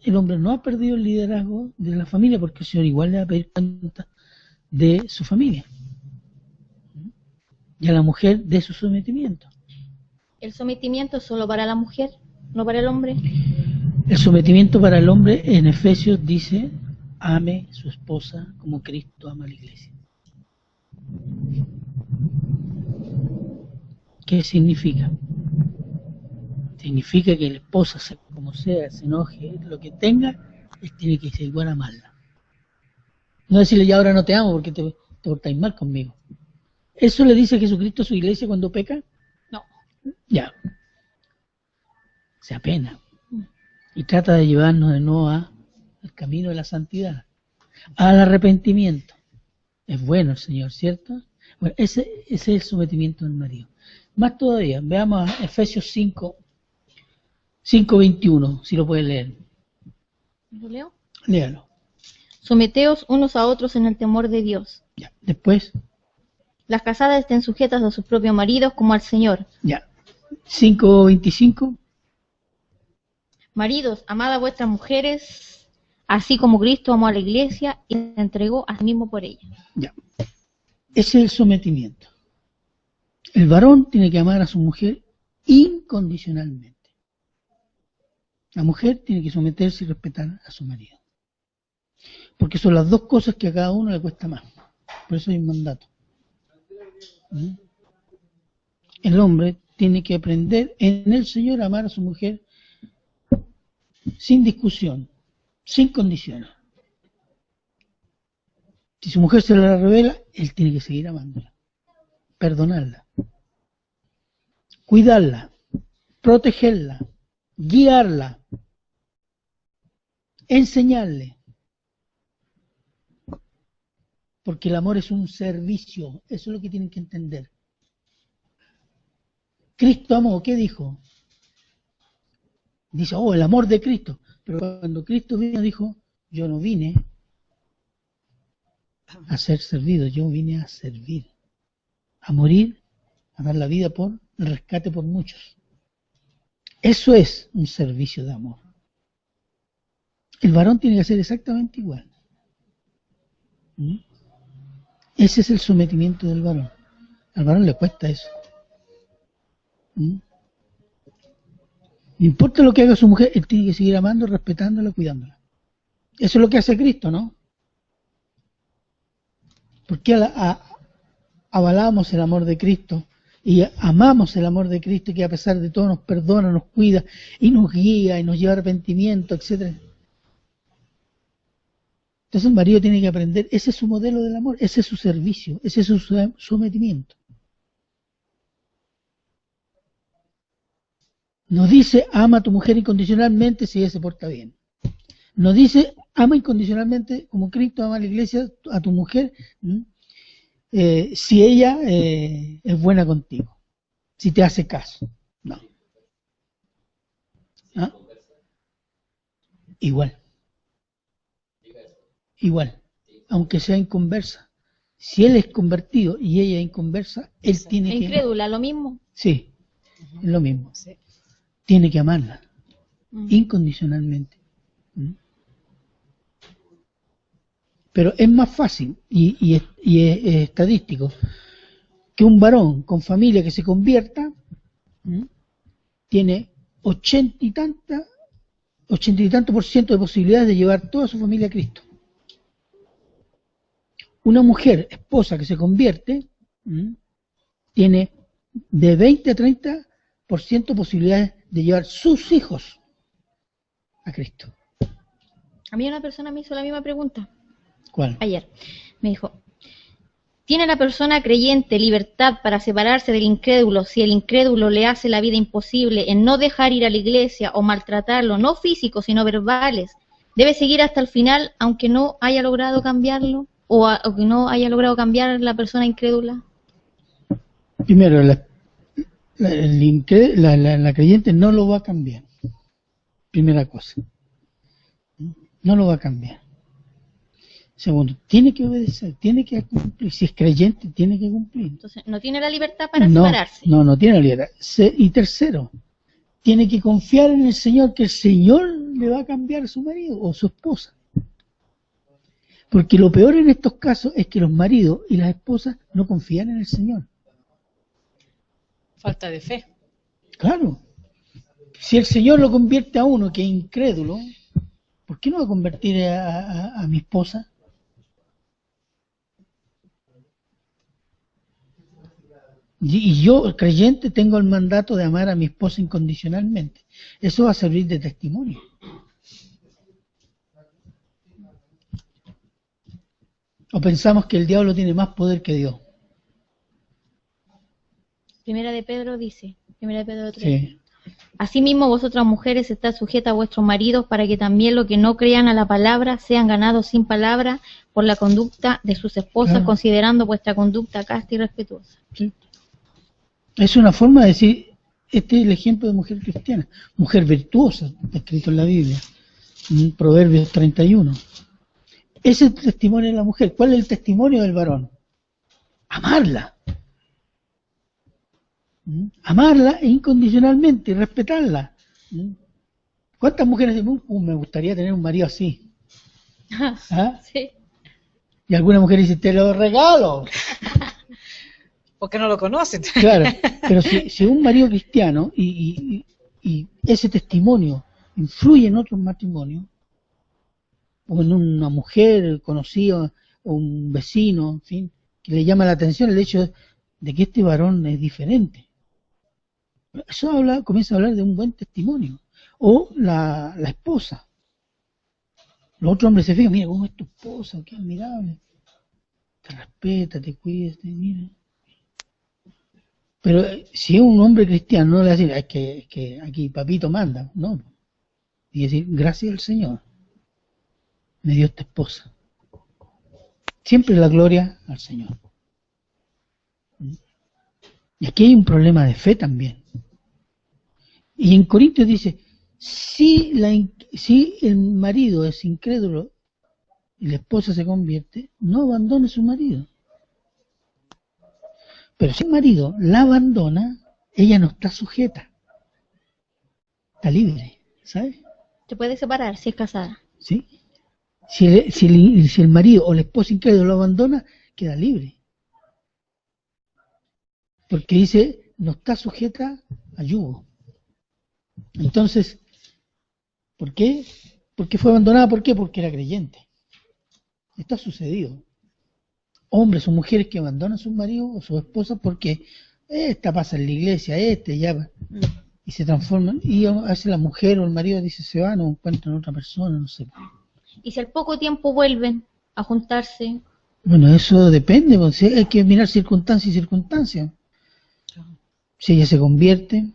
El hombre no ha perdido el liderazgo de la familia porque el Señor igual le va a pedir cuenta de su familia. Y a la mujer de su sometimiento. ¿El sometimiento es solo para la mujer, no para el hombre? El sometimiento para el hombre en Efesios dice: ame su esposa como Cristo ama a la iglesia. ¿Qué significa? Significa que la esposa, sea como sea, se enoje, lo que tenga, él tiene que ser igual a amarla. No decirle ya ahora no te amo porque te portáis mal conmigo. ¿Eso le dice Jesucristo a su iglesia cuando peca? No. Ya. Se apena. Y trata de llevarnos de nuevo al camino de la santidad, al arrepentimiento. Es bueno el Señor, ¿cierto? Bueno, ese es el sometimiento del marido. Más todavía, veamos a Efesios 5:21, si lo pueden leer. ¿Lo leo? Léalo. Someteos unos a otros en el temor de Dios. Ya. Después. Las casadas estén sujetas a sus propios maridos como al Señor. Ya. 5:25. Maridos, amad a vuestras mujeres, así como Cristo amó a la iglesia y se entregó a sí mismo por ella. Ya. Ese es el sometimiento. El varón tiene que amar a su mujer incondicionalmente. La mujer tiene que someterse y respetar a su marido. Porque son las dos cosas que a cada uno le cuesta más. Por eso hay un mandato. El hombre tiene que aprender en el Señor a amar a su mujer sin discusión, sin condiciones. Si su mujer se la revela, él tiene que seguir amándola, perdonarla, cuidarla, protegerla, guiarla, enseñarle. Porque el amor es un servicio, eso es lo que tienen que entender. Cristo amó, ¿qué dijo? Dice, el amor de Cristo. Pero cuando Cristo vino, dijo, yo no vine a ser servido, yo vine a servir, a morir, a dar la vida por el rescate por muchos. Eso es un servicio de amor. El varón tiene que ser exactamente igual. Ese es el sometimiento del varón. Al varón le cuesta eso. No importa lo que haga su mujer, él tiene que seguir amando, respetándola, cuidándola. Eso es lo que hace Cristo, ¿no? Porque avalamos el amor de Cristo y amamos el amor de Cristo, que a pesar de todo nos perdona, nos cuida y nos guía y nos lleva a arrepentimiento, etc. Entonces el marido tiene que aprender, ese es su modelo del amor, ese es su servicio, ese es su sometimiento. No dice ama a tu mujer incondicionalmente si ella se porta bien. No dice ama incondicionalmente como Cristo ama a la iglesia a tu mujer si ella es buena contigo, si te hace caso. No. ¿Ah? Igual, aunque sea inconversa. Si él es convertido y ella es inconversa, él tiene que... ¿Incrédula, lo mismo? Sí, es lo mismo. Tiene que amarla incondicionalmente. Pero es más fácil y es estadístico que un varón con familia que se convierta tiene 80 y tanto por ciento de posibilidades de llevar toda su familia a Cristo. Una mujer, esposa que se convierte, tiene de 20 a 30% posibilidades de llevar sus hijos a Cristo. A mí una persona me hizo la misma pregunta. ¿Cuál? Ayer. Me dijo, ¿tiene la persona creyente libertad para separarse del incrédulo si el incrédulo le hace la vida imposible en no dejar ir a la iglesia o maltratarlo, no físicos sino verbales? ¿Debe seguir hasta el final aunque no haya logrado cambiarlo? ¿O que no haya logrado cambiar la persona incrédula? Primero, la creyente no lo va a cambiar. Primera cosa. No lo va a cambiar. Segundo, tiene que obedecer, tiene que cumplir. Si es creyente, tiene que cumplir. Entonces, ¿no tiene la libertad para separarse? No tiene la libertad. Y tercero, tiene que confiar en el Señor, que el Señor le va a cambiar a su marido o su esposa. Porque lo peor en estos casos es que los maridos y las esposas no confían en el Señor. Falta de fe. Claro. Si el Señor lo convierte a uno que es incrédulo, ¿por qué no va a convertir a mi esposa? Y yo, creyente, tengo el mandato de amar a mi esposa incondicionalmente. Eso va a servir de testimonio. ¿O pensamos que el diablo tiene más poder que Dios? Primera de Pedro dice, Primera de Pedro 3. Sí. Asimismo, vosotras mujeres, estad sujetas a vuestros maridos, para que también los que no crean a la palabra sean ganados sin palabra por la conducta de sus esposas, Claro. considerando vuestra conducta casta y respetuosa. Sí. Es una forma de decir, este es el ejemplo de mujer cristiana, mujer virtuosa, está escrito en la Biblia, en Proverbios 31. Ese es el testimonio de la mujer. ¿Cuál es el testimonio del varón? Amarla. Amarla incondicionalmente y respetarla. ¿Cuántas mujeres dicen, me gustaría tener un marido así? ¿Ah? Sí. Y algunas mujeres dicen, te lo regalo. Porque no lo conocen. Claro, pero si un marido cristiano y ese testimonio influye en otros matrimonios, o en una mujer conocida, o un vecino, en fin, que le llama la atención el hecho de que este varón es diferente. Eso comienza a hablar de un buen testimonio. O la esposa. Los otros hombres se fijan, mira, ¿cómo es tu esposa? Qué admirable. Te respeta, te cuida, te mira. Pero si es un hombre cristiano, no le va a decir, es que aquí papito manda, no. Y decir, gracias al Señor, me dio esta esposa. Siempre la gloria al Señor. Y aquí hay un problema de fe también. Y en Corintios dice, si el marido es incrédulo y la esposa se convierte, no abandone a su marido. Pero si el marido la abandona, ella no está sujeta. Está libre, ¿sabes? Se puede separar si es casada. ¿Sí? Si el marido o la esposa incrédula lo abandona, queda libre. Porque dice, no está sujeta a yugo. Entonces, ¿por qué? Porque fue abandonada, ¿por qué? Porque era creyente. Esto ha sucedido. Hombres o mujeres que abandonan a sus maridos o sus esposas porque esta pasa en la iglesia, ya, y se transforman, y a veces la mujer o el marido dice se van o encuentran otra persona, no sé. Y si al poco tiempo vuelven a juntarse, Bueno, eso depende, pues, hay que mirar circunstancia y circunstancia. Si ella se convierte,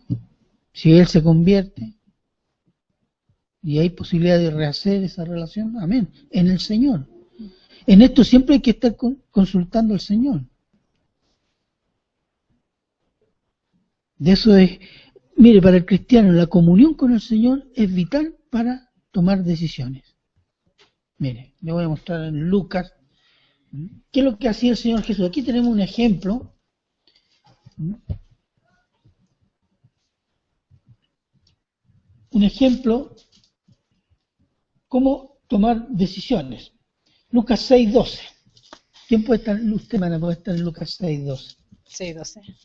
si él se convierte, y hay posibilidad de rehacer esa relación, amén, en el Señor. En esto siempre hay que estar consultando al Señor. De eso es, mire, para el cristiano la comunión con el Señor es vital para tomar decisiones. Mire, le voy a mostrar en Lucas qué es lo que hacía el Señor Jesús. Aquí tenemos un ejemplo. Un ejemplo, cómo tomar decisiones. Lucas 6:12. ¿Quién puede estar? Usted, hermana, puede estar en Lucas 6:12. 6:12.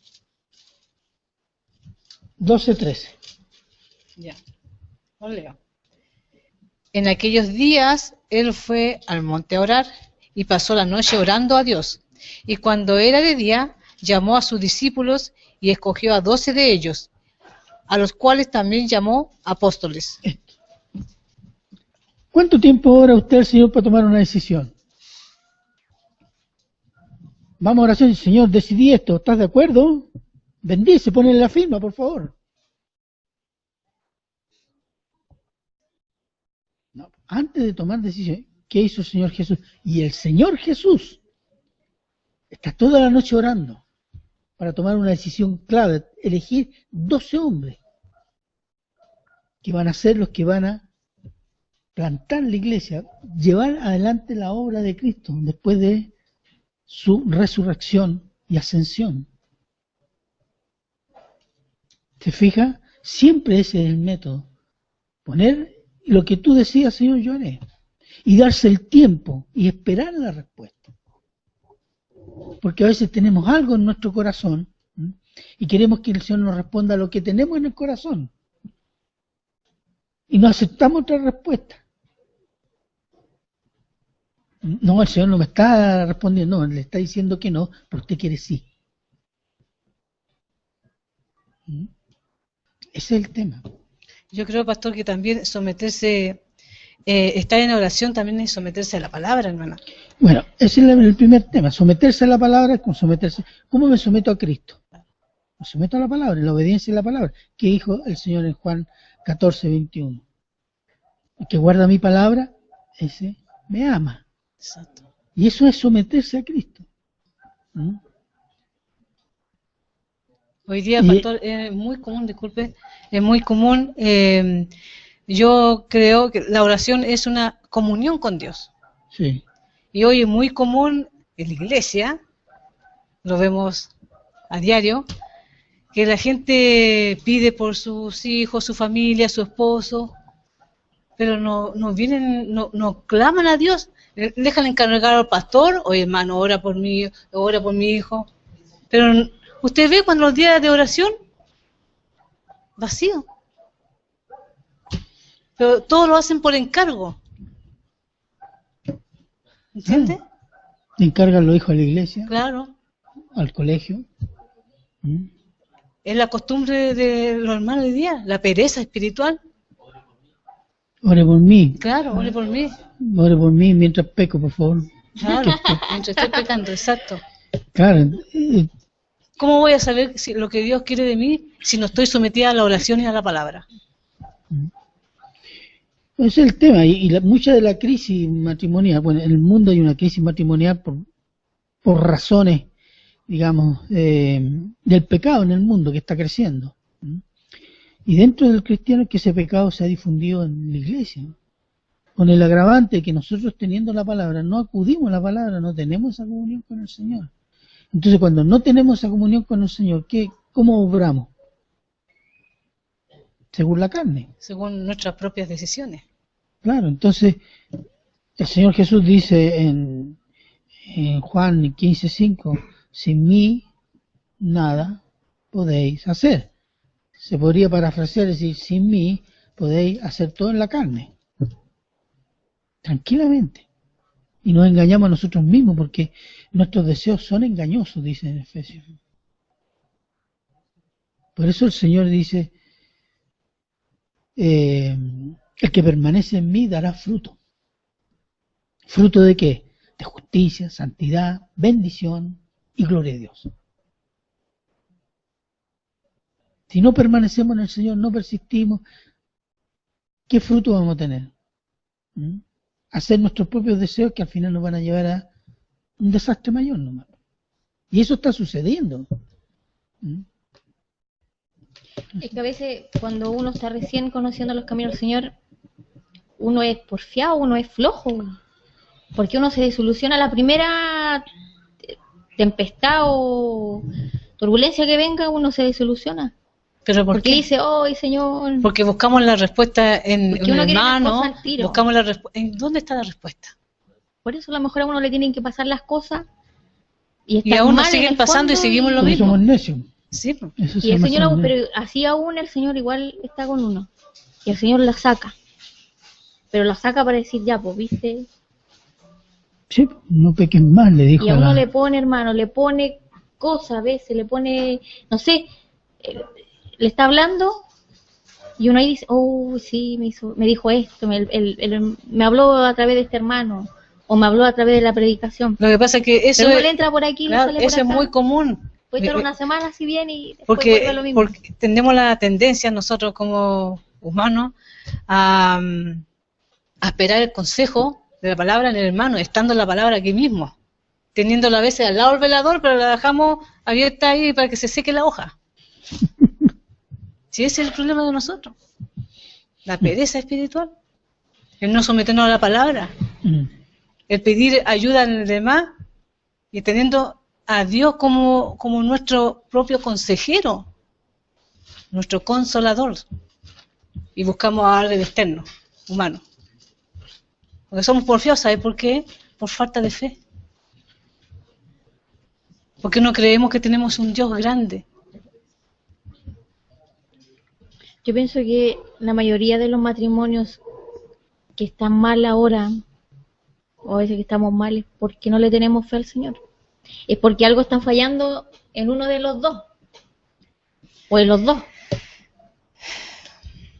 12:13. Ya. Lo leo. En aquellos días él fue al monte a orar y pasó la noche orando a Dios. Y cuando era de día, llamó a sus discípulos y escogió a 12 de ellos, a los cuales también llamó apóstoles. ¿Cuánto tiempo ora usted al Señor para tomar una decisión? Vamos a oración, Señor, decidí esto, ¿estás de acuerdo? Bendice, ponle la firma, por favor. No, antes de tomar decisión, ¿qué hizo el Señor Jesús? Y el Señor Jesús está toda la noche orando para tomar una decisión clave, elegir 12 hombres que van a ser los que van a plantar la iglesia, llevar adelante la obra de Cristo después de su resurrección y ascensión. ¿Se fija? Siempre ese es el método. Poner lo que tú decías, Señor, yo haré. Y darse el tiempo y esperar la respuesta. Porque a veces tenemos algo en nuestro corazón, ¿m? Y queremos que el Señor nos responda a lo que tenemos en el corazón. Y no aceptamos otra respuesta. No, el Señor no me está respondiendo, no, le está diciendo que no, pero usted quiere sí. ¿M? Ese es el tema. Yo creo, pastor, que también someterse, estar en oración también es someterse a la palabra, hermana. Bueno, ese es el primer tema. Someterse a la palabra es como someterse. ¿Cómo me someto a Cristo? Me someto a la palabra, en la obediencia a la palabra. ¿Qué dijo el Señor en Juan 14:21? El que guarda mi palabra, ese me ama. Exacto. Y eso es someterse a Cristo. ¿Mm? Hoy día, pastor, es muy común, disculpe, es muy común. Yo creo que la oración es una comunión con Dios. Sí. Y hoy es muy común en la iglesia, lo vemos a diario, que la gente pide por sus hijos, su familia, su esposo, pero no vienen, no claman a Dios. Dejan encargar al pastor, oye hermano, ora por mí, ora por mi hijo. Pero usted ve cuando los días de oración, vacío. Pero todo lo hacen por encargo. ¿Entiende? Encargan los hijos a la iglesia, Claro. al colegio. ¿Mm? Es la costumbre de los hermanos hoy día, la pereza espiritual. Ore por mí. Claro, ore por mí. Ore por mí mientras peco, por favor. Claro, mientras estoy pecando, exacto. Claro. ¿Cómo voy a saber lo que Dios quiere de mí si no estoy sometida a la oración y a la palabra? Ese es el tema. Y mucha de la crisis matrimonial, bueno, en el mundo hay una crisis matrimonial por razones, digamos, del pecado en el mundo que está creciendo. Y dentro del cristiano es que ese pecado se ha difundido en la iglesia. Con el agravante que nosotros teniendo la palabra, no acudimos a la palabra, no tenemos esa comunión con el Señor. Entonces cuando no tenemos esa comunión con el Señor, ¿cómo obramos? Según la carne. Según nuestras propias decisiones. Claro, entonces el Señor Jesús dice en Juan 15:5, sin mí nada podéis hacer. Se podría parafrasear y decir, sin mí podéis hacer todo en la carne. Tranquilamente. Y nos engañamos a nosotros mismos porque nuestros deseos son engañosos, dice en Efesios. Por eso el Señor dice, el que permanece en mí dará fruto. ¿Fruto de qué? De justicia, santidad, bendición y gloria a Dios. Si no permanecemos en el Señor, no persistimos, ¿qué fruto vamos a tener? Hacer nuestros propios deseos que al final nos van a llevar a un desastre mayor nomás. Y eso está sucediendo. Es que a veces cuando uno está recién conociendo los caminos del Señor, uno es porfiado, uno es flojo, porque uno se desilusiona a la primera tempestad o turbulencia que venga, uno se desilusiona. ¿Pero por porque qué? dice, ¡ay, Señor! Porque buscamos la respuesta en Porque un uno quiere las hermano, cosas al tiro. buscamos la respuesta. ¿En dónde está la respuesta? Por eso a lo mejor a uno le tienen que pasar las cosas Y estar aún nos mal en siguen el pasando y fondo seguimos lo Porque mismo. somos necios. Sí, pues. Eso Y se el llama Señor, somos pero necios. así aún el Señor igual está con uno. Y el Señor la saca. Pero la saca para decir, ya, pues, ¿viste? Sí, no peques más, le dijo Y a uno la... le pone, hermano, le pone cosas a veces, le pone, no sé, le está hablando y uno ahí dice, oh, sí, me dijo esto, me habló a través de este hermano, o me habló a través de la predicación. Lo que pasa es que eso Pero uno es, le entra por aquí y claro, le sale por eso es acá. muy común. Puede estar una semana así bien y después vuelve a lo mismo. Porque tenemos la tendencia nosotros como humanos a esperar el consejo de la palabra en el hermano, estando la palabra aquí mismo, teniéndola a veces al lado del velador, pero la dejamos abierta ahí para que se seque la hoja. Si ese es el problema de nosotros, la pereza espiritual, el no someternos a la palabra, el pedir ayuda en el demás y teniendo a Dios como nuestro propio consejero, nuestro consolador, y buscamos a alguien externo. humano. Porque somos porfiados, ¿sabe por qué? Por falta de fe. Porque no creemos que tenemos un Dios grande. Yo pienso que la mayoría de los matrimonios que están mal ahora, o a veces que estamos mal, es porque no le tenemos fe al Señor. Es porque algo está fallando en uno de los dos, o en los dos.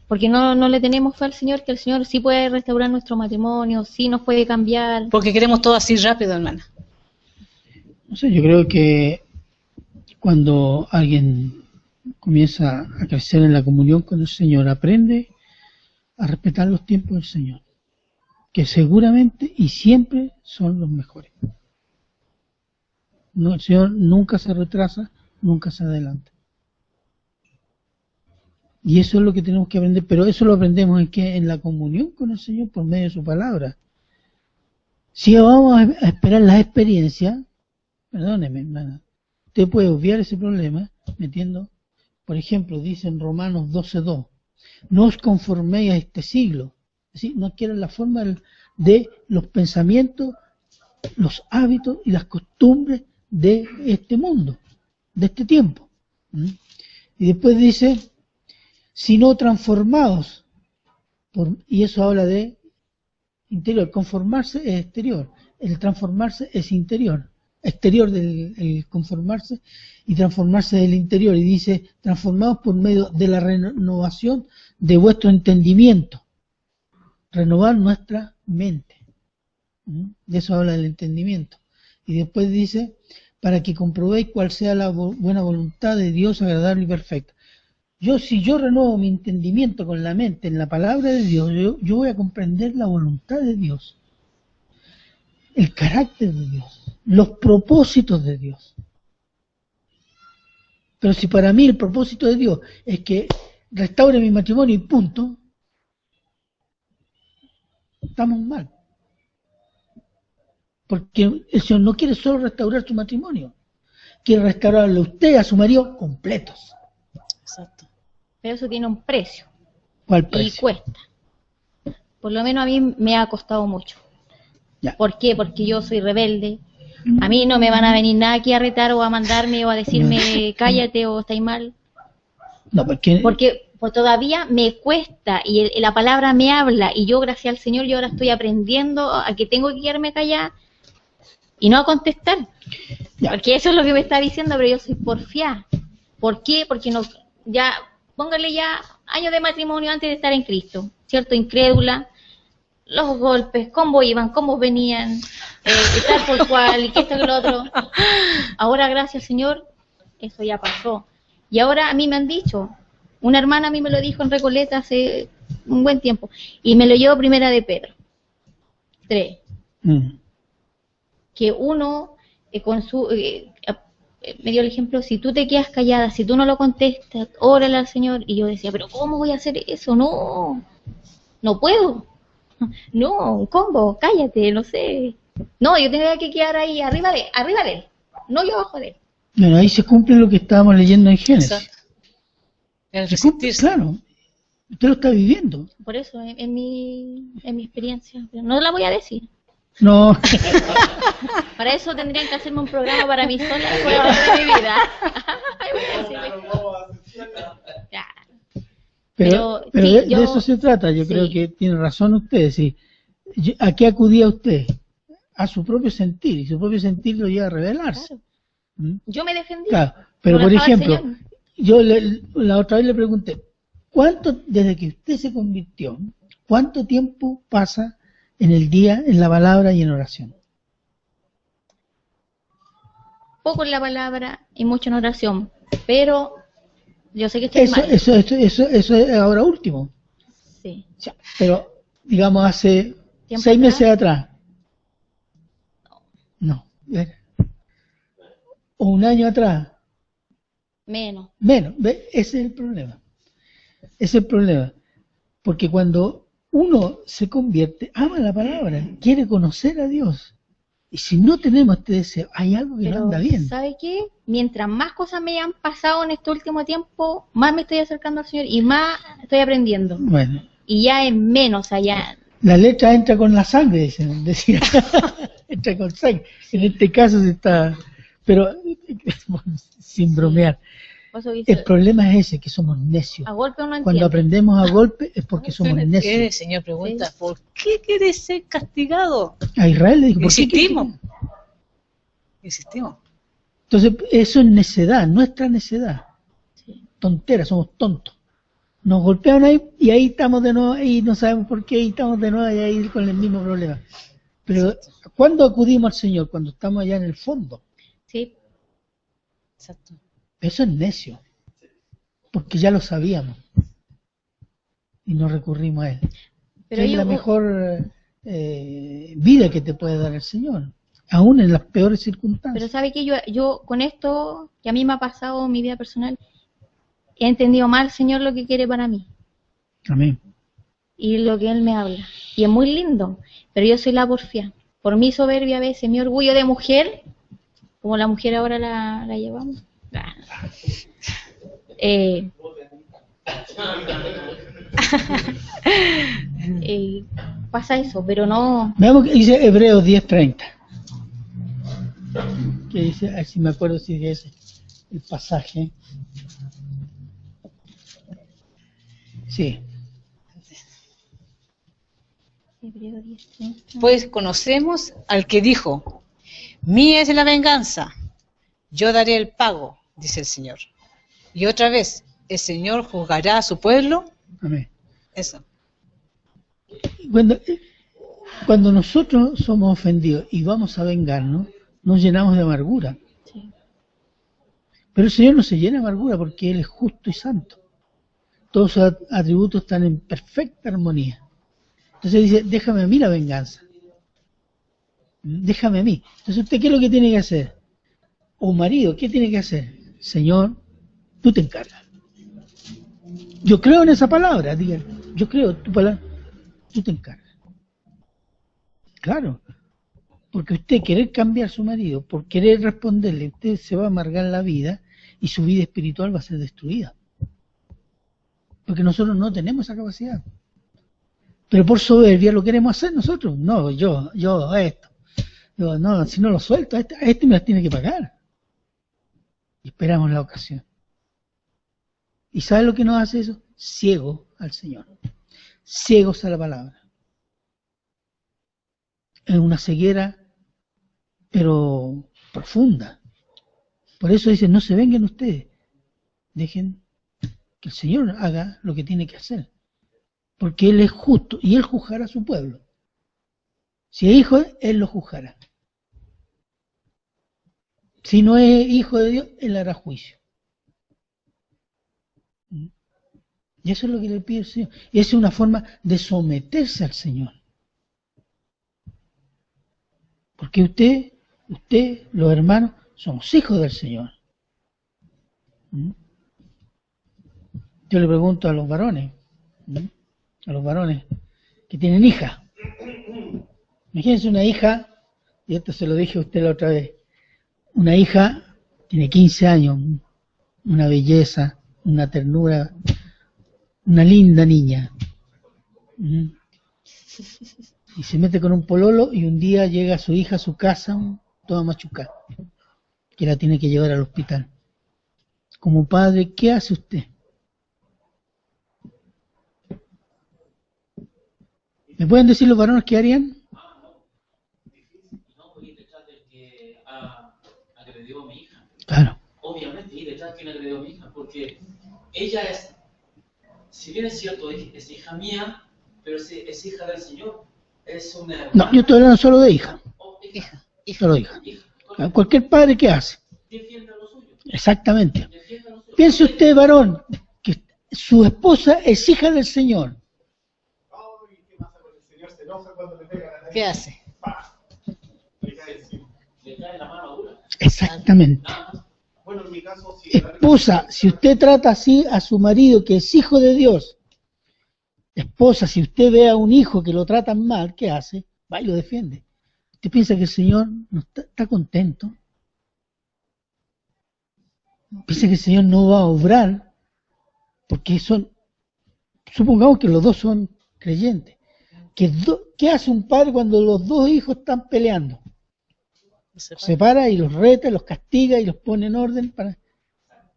Porque no le tenemos fe al Señor, que el Señor sí puede restaurar nuestro matrimonio, sí nos puede cambiar. Porque queremos todo así rápido, hermana. No sé, yo creo que cuando alguien comienza a crecer en la comunión con el Señor, aprende a respetar los tiempos del Señor, que seguramente y siempre son los mejores. No, el Señor nunca se retrasa, nunca se adelanta. Y eso es lo que tenemos que aprender, pero eso lo aprendemos en la comunión con el Señor por medio de su palabra. Si vamos a esperar las experiencias, perdóneme, hermana, usted puede obviar ese problema metiendo, por ejemplo, dice en Romanos 12:2, no os conforméis a este siglo, es decir, no adquieran la forma de los pensamientos, los hábitos y las costumbres de este mundo, de este tiempo. Y después dice, sino transformados, y eso habla de interior. Conformarse es exterior, el transformarse es interior, exterior del el conformarse, y transformarse del interior, y dice, transformados por medio de la renovación de vuestro entendimiento, renovar nuestra mente. De eso habla el entendimiento. Y después dice, para que comprobéis cuál sea la buena voluntad de Dios, agradable y perfecta. Si yo renuevo mi entendimiento con la mente en la palabra de Dios, yo voy a comprender la voluntad de Dios, el carácter de Dios, los propósitos de Dios. Pero si para mí el propósito de Dios es que restaure mi matrimonio y punto, estamos mal. Porque el Señor no quiere solo restaurar su matrimonio, quiere restaurarle a usted y a su marido completos. Exacto. Pero eso tiene un precio. ¿Cuál precio? Y cuesta. Por lo menos a mí me ha costado mucho. Ya. ¿Por qué? Porque yo soy rebelde. A mí no me van a venir nada aquí a retar o a mandarme o a decirme cállate o estáis mal. No, porque pues todavía me cuesta y la palabra me habla y yo gracias al Señor yo ahora estoy aprendiendo a que tengo que quedarme callada y no a contestar. Ya. Porque eso es lo que me está diciendo, pero yo soy porfiada. ¿Por qué? Porque no, ya, póngale ya años de matrimonio antes de estar en Cristo, ¿cierto? Incrédula, los golpes, cómo iban, cómo venían, tal por cual, y que esto que lo otro. Ahora, gracias al Señor, eso ya pasó. Y ahora a mí me han dicho, una hermana a mí me lo dijo en Recoleta hace un buen tiempo, y me lo llevó Primera de Pedro 3, que uno con su... me dio el ejemplo, si tú te quedas callada, si tú no lo contestas, órale al Señor. Y yo decía, pero ¿cómo voy a hacer eso? No puedo. No, un combo, cállate, no sé. No, yo tenía que quedar ahí arriba de él, no yo abajo de él. Bueno, ahí se cumple lo que estábamos leyendo en Génesis. Exacto. El se cumple, claro, usted lo está viviendo. Por eso, en mi experiencia, pero no la voy a decir. No. Para eso tendrían que hacerme un programa para mí sola por el resto de mi vida. Pero sí, de eso se trata. Yo creo que tiene razón usted. Sí. ¿A qué acudía usted? A su propio sentir, y su propio sentir lo lleva a revelarse. Claro. Yo me defendí. Claro, pero por ejemplo, yo la otra vez le pregunté, desde que usted se convirtió, cuánto tiempo pasa en el día en la palabra y en oración? Poco en la palabra y mucho en oración, pero yo sé que estoy mal. Eso es ahora último. Sí. Pero, digamos, hace 6 meses atrás. No. O un año atrás. Menos. Ese es el problema. Ese es el problema. Porque cuando uno se convierte, ama la palabra, quiere conocer a Dios. Y si no tenemos este deseo, hay algo que no anda bien. ¿Sabe qué? Mientras más cosas me han pasado en este último tiempo, más me estoy acercando al Señor y más estoy aprendiendo. Bueno. y ya es menos allá. La letra entra con la sangre, decía. Entra con sangre. En este caso se está... Pero, sin bromear. El problema es ese, que somos necios. A golpe uno Cuando entiende. aprendemos a golpe es porque somos necios. El Señor pregunta, ¿por qué quieres ser castigado? A Israel le dijo, ¿por qué Insistimos. quieres? Insistimos. Entonces, eso es necedad, nuestra necedad. Sí. Tontera, somos tontos. Nos golpean ahí y ahí estamos de nuevo, y no sabemos por qué, y estamos de nuevo y ahí con el mismo problema. Pero, ¿cuándo acudimos al Señor? Cuando estamos allá en el fondo. Sí. Exacto. Eso es necio, porque ya lo sabíamos y no recurrimos a Él. Pero Es yo- la mejor vida que te puede dar el Señor, aún en las peores Pero circunstancias. sabe que yo con esto que a mí me ha pasado en mi vida personal, he entendido mal, Señor, lo que quiere para mí Amén. y lo que Él me habla. Y es muy lindo, pero yo soy la porfía. Por mi soberbia a veces, mi orgullo de mujer, como la mujer ahora la llevamos. Pasa eso, pero no. Veamos que dice Hebreos 10:30. Que dice, a ver si me acuerdo si es el pasaje. Sí. Hebreo 10:30. Pues conocemos al que dijo, mía es la venganza, yo daré el pago, dice el Señor. Y otra vez, el Señor juzgará a su pueblo. Amén. Eso. Cuando nosotros somos ofendidos y vamos a vengarnos, nos llenamos de amargura. Sí. Pero el Señor no se llena de amargura porque Él es justo y santo. Todos sus atributos están en perfecta armonía. Entonces dice, déjame a mí la venganza. Déjame a mí. Entonces usted, ¿qué es lo que tiene que hacer? O marido, ¿qué tiene que hacer? Señor, tú te encargas. Yo creo en esa palabra, digan. Yo creo tu palabra. Tú te encargas. Claro. Porque usted querer cambiar a su marido, por querer responderle, usted se va a amargar la vida y su vida espiritual va a ser destruida. Porque nosotros no tenemos esa capacidad. Pero por soberbia lo queremos hacer nosotros. No, yo esto. Yo, no, si no lo suelto, a este me las tiene que pagar. Y esperamos la ocasión. ¿Y sabe lo que nos hace eso? Ciego al Señor. Ciegos a la palabra. Es una ceguera, pero profunda. Por eso dice, no se vengan ustedes. Dejen que el Señor haga lo que tiene que hacer. Porque Él es justo y Él juzgará a su pueblo. Si es hijo, Él lo juzgará. Si no es hijo de Dios, Él hará juicio. Y eso es lo que le pide el Señor. Y esa es una forma de someterse al Señor. Porque usted, los hermanos, somos hijos del Señor. Yo le pregunto a los varones, que tienen hija. Imagínense una hija, y esto se lo dije a usted la otra vez, una hija tiene 15 años, una belleza, una ternura, una linda niña. Y se mete con un pololo y un día llega su hija a su casa toda machucada, que la tiene que llevar al hospital. Como padre, ¿qué hace usted? ¿Me pueden decir los varones qué harían? No voy detrás del que agredió a mi hija. Claro. Obviamente ir detrás de quien agredió a mi hija, porque ella es, si bien es cierto, es hija mía, pero es hija del Señor. Es una hermana. No, yo estoy hablando solo de hija. Hija. Solo hija. Cualquier padre, ¿qué hace? Defienda lo suyo. Exactamente. Defienda lo suyo. Piense usted, varón, que su esposa es hija del Señor. ¿Qué hace? Le cae la mano dura. Exactamente. Bueno, en mi caso, sí. Esposa, si usted trata así a su marido, que es hijo de Dios, esposa, si usted ve a un hijo que lo tratan mal, ¿qué hace? Va y lo defiende. ¿Usted piensa que el Señor no está contento? Piensa que el Señor no va a obrar, porque supongamos que los dos son creyente. ¿Qué hace un padre cuando los dos hijos están peleando? Los separa y los reta, los castiga y los pone en orden para...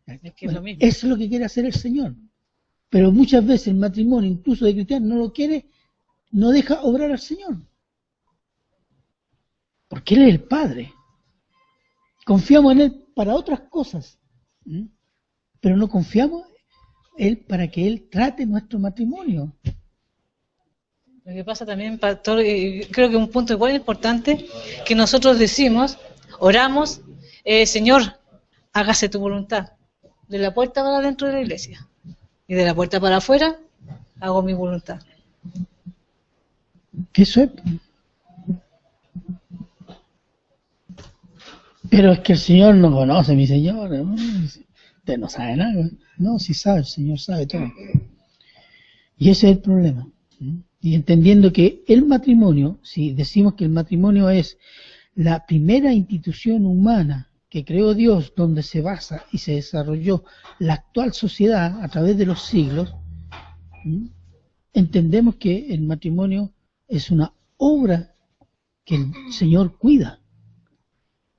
Es que es lo mismo. Eso es lo que quiere hacer el Señor. Pero muchas veces el matrimonio, incluso de cristianos, no lo quiere, no deja obrar al Señor. Porque Él es el Padre. Confiamos en Él para otras cosas, pero no confiamos en Él para que Él trate nuestro matrimonio. Lo que pasa también, pastor, creo que un punto igual importante, que nosotros decimos, oramos, Señor, hágase tu voluntad. De la puerta para adentro de la iglesia. Y de la puerta para afuera, hago mi voluntad. Eso es. Pero es que el Señor no conoce, mi Señor. ¿No? Usted no sabe nada. No, sí sabe, el Señor sabe todo. Y ese es el problema. Y entendiendo que el matrimonio, si decimos que el matrimonio es la primera institución humana que creó Dios, donde se basa y se desarrolló la actual sociedad a través de los siglos, entendemos que el matrimonio es una obra que el Señor cuida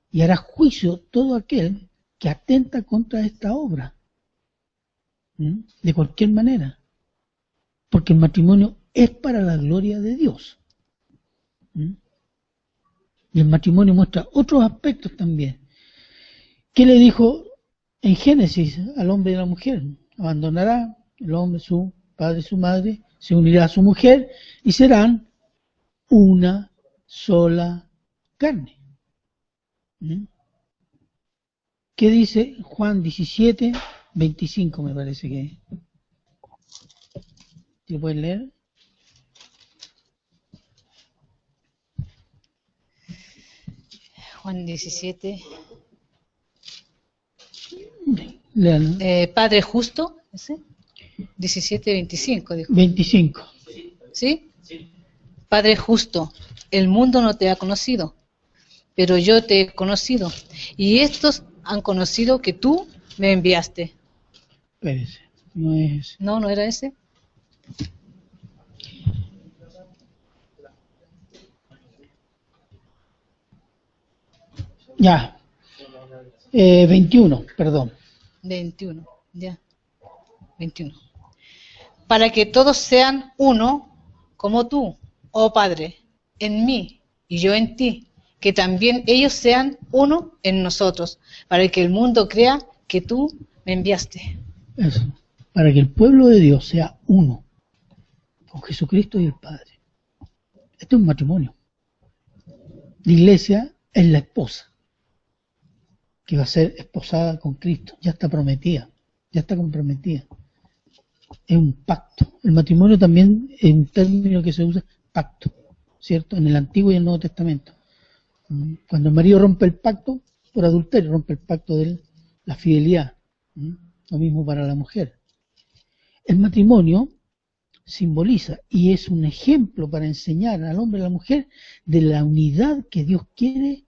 y hará juicio todo aquel que atenta contra esta obra, de cualquier manera, porque el matrimonio es para la gloria de Dios. Y el matrimonio muestra otros aspectos también. ¿Qué le dijo en Génesis al hombre y a la mujer? Abandonará el hombre su padre y su madre, se unirá a su mujer y serán una sola carne. ¿Qué dice Juan 17, 25 me parece que? ¿Lo pueden leer? Juan 17. Lean. Padre justo, ¿ese? 17, 25, dijo. 25. ¿Sí? Padre justo, el mundo no te ha conocido, pero yo te he conocido, y estos han conocido que tú me enviaste. Espérese, no es... No, no era ese. Ya. 21, perdón. 21, ya. 21. Para que todos sean uno, como tú, oh Padre, en mí y yo en ti, que también ellos sean uno en nosotros, para que el mundo crea que tú me enviaste. Eso. Para que el pueblo de Dios sea uno con Jesucristo y el Padre. Este es un matrimonio. La iglesia es la esposa que va a ser esposada con Cristo. Ya está prometida, ya está comprometida. Es un pacto. El matrimonio también es un término que se usa, pacto, ¿cierto? En el Antiguo y el Nuevo Testamento. Cuando el marido rompe el pacto por adulterio, rompe el pacto de la fidelidad. Lo mismo para la mujer. El matrimonio simboliza y es un ejemplo para enseñar al hombre y a la mujer de la unidad que Dios quiere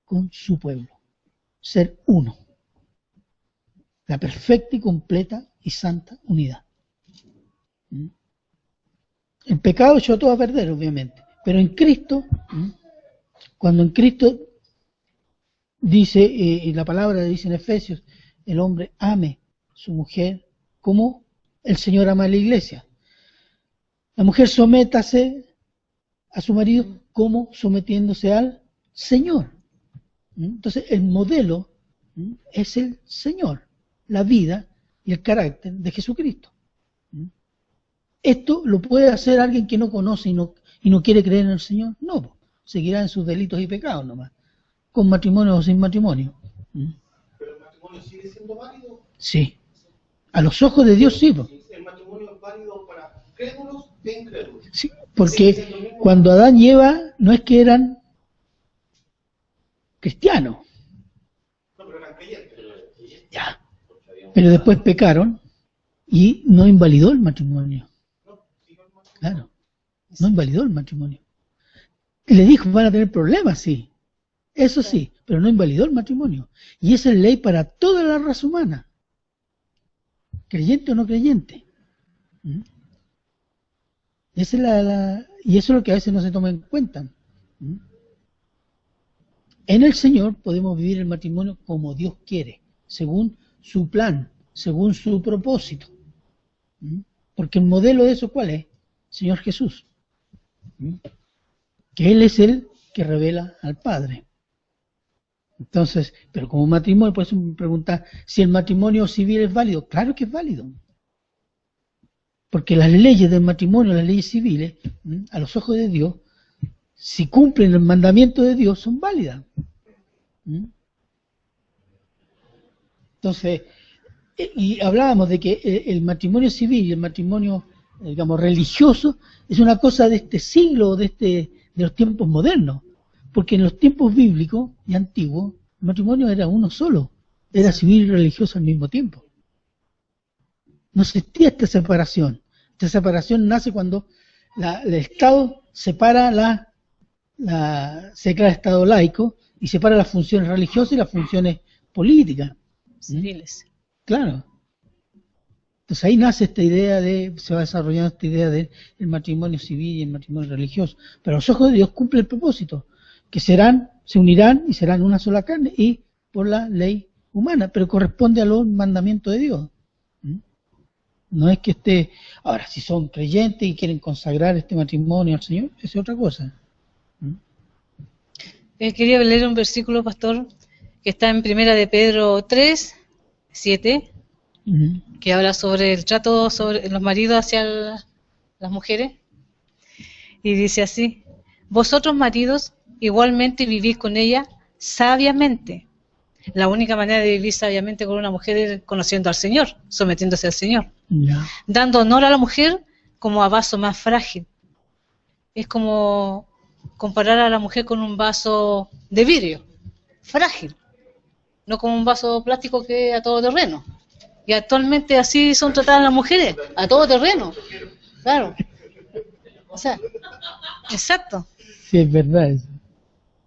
con su pueblo. Ser uno. La perfecta y completa y santa unidad. El pecado echó todo a perder, obviamente. Pero en Cristo, cuando en Cristo dice, y la palabra dice en Efesios, el hombre ame su mujer como el Señor ama a la iglesia. La mujer sométase a su marido como sometiéndose al Señor. Entonces el modelo es el Señor, la vida y el carácter de Jesucristo. ¿Esto lo puede hacer alguien que no conoce y no quiere creer en el Señor? No, seguirá en sus delitos y pecados nomás, con matrimonio o sin matrimonio. ¿Pero el matrimonio sigue siendo válido? Sí, a los ojos de Dios sí. El matrimonio es válido para crédulos e incrédulos. Sí, porque cuando Adán y Eva no es que eran cristianos, No, pero eran creyentes. ya, pero después pecaron y no invalidó el matrimonio. Claro, no invalidó el matrimonio. Le dijo, van a tener problemas, sí, eso sí, pero no invalidó el matrimonio. Y esa es ley para toda la raza humana, creyente o no creyente. Esa es y eso es lo que a veces no se toma en cuenta. ¿Mm? En el Señor podemos vivir el matrimonio como Dios quiere, según su plan, según su propósito. ¿Mm? Porque el modelo de eso, ¿cuál es? Señor Jesús. ¿Mm? Que Él es el que revela al Padre. Entonces, pero como matrimonio, por eso me pregunta si el matrimonio civil es válido. Claro que es válido. Porque las leyes del matrimonio, las leyes civiles, a los ojos de Dios, si cumplen el mandamiento de Dios, son válidas. Entonces, y hablábamos de que el matrimonio civil y el matrimonio, digamos, religioso, es una cosa de este siglo, de los tiempos modernos. Porque en los tiempos bíblicos y antiguos, el matrimonio era uno solo, era civil y religioso al mismo tiempo. No existía esta separación. Esta separación nace cuando el Estado separa se declara Estado laico y separa las funciones religiosas y las funciones políticas. Civiles. Claro. Entonces ahí nace esta idea se va desarrollando esta idea del matrimonio civil y el matrimonio religioso. Pero a los ojos de Dios cumple el propósito, que se unirán y serán una sola carne y por la ley humana, pero corresponde a los mandamientos de Dios. No es que esté... Ahora, si son creyentes y quieren consagrar este matrimonio al Señor, esa es otra cosa. Quería leer un versículo, pastor, que está en Primera de Pedro 3, 7, que habla sobre el trato sobre los maridos hacia las mujeres. Y dice así: vosotros maridos igualmente vivís con ella sabiamente. La única manera de vivir sabiamente con una mujer es conociendo al Señor, sometiéndose al Señor. Ya. Dando honor a la mujer como a vaso más frágil. Es como comparar a la mujer con un vaso de vidrio, frágil, no como un vaso plástico que a todo terreno. Y actualmente así son tratadas las mujeres, a todo terreno. Claro. O sea, exacto. Sí, es verdad eso.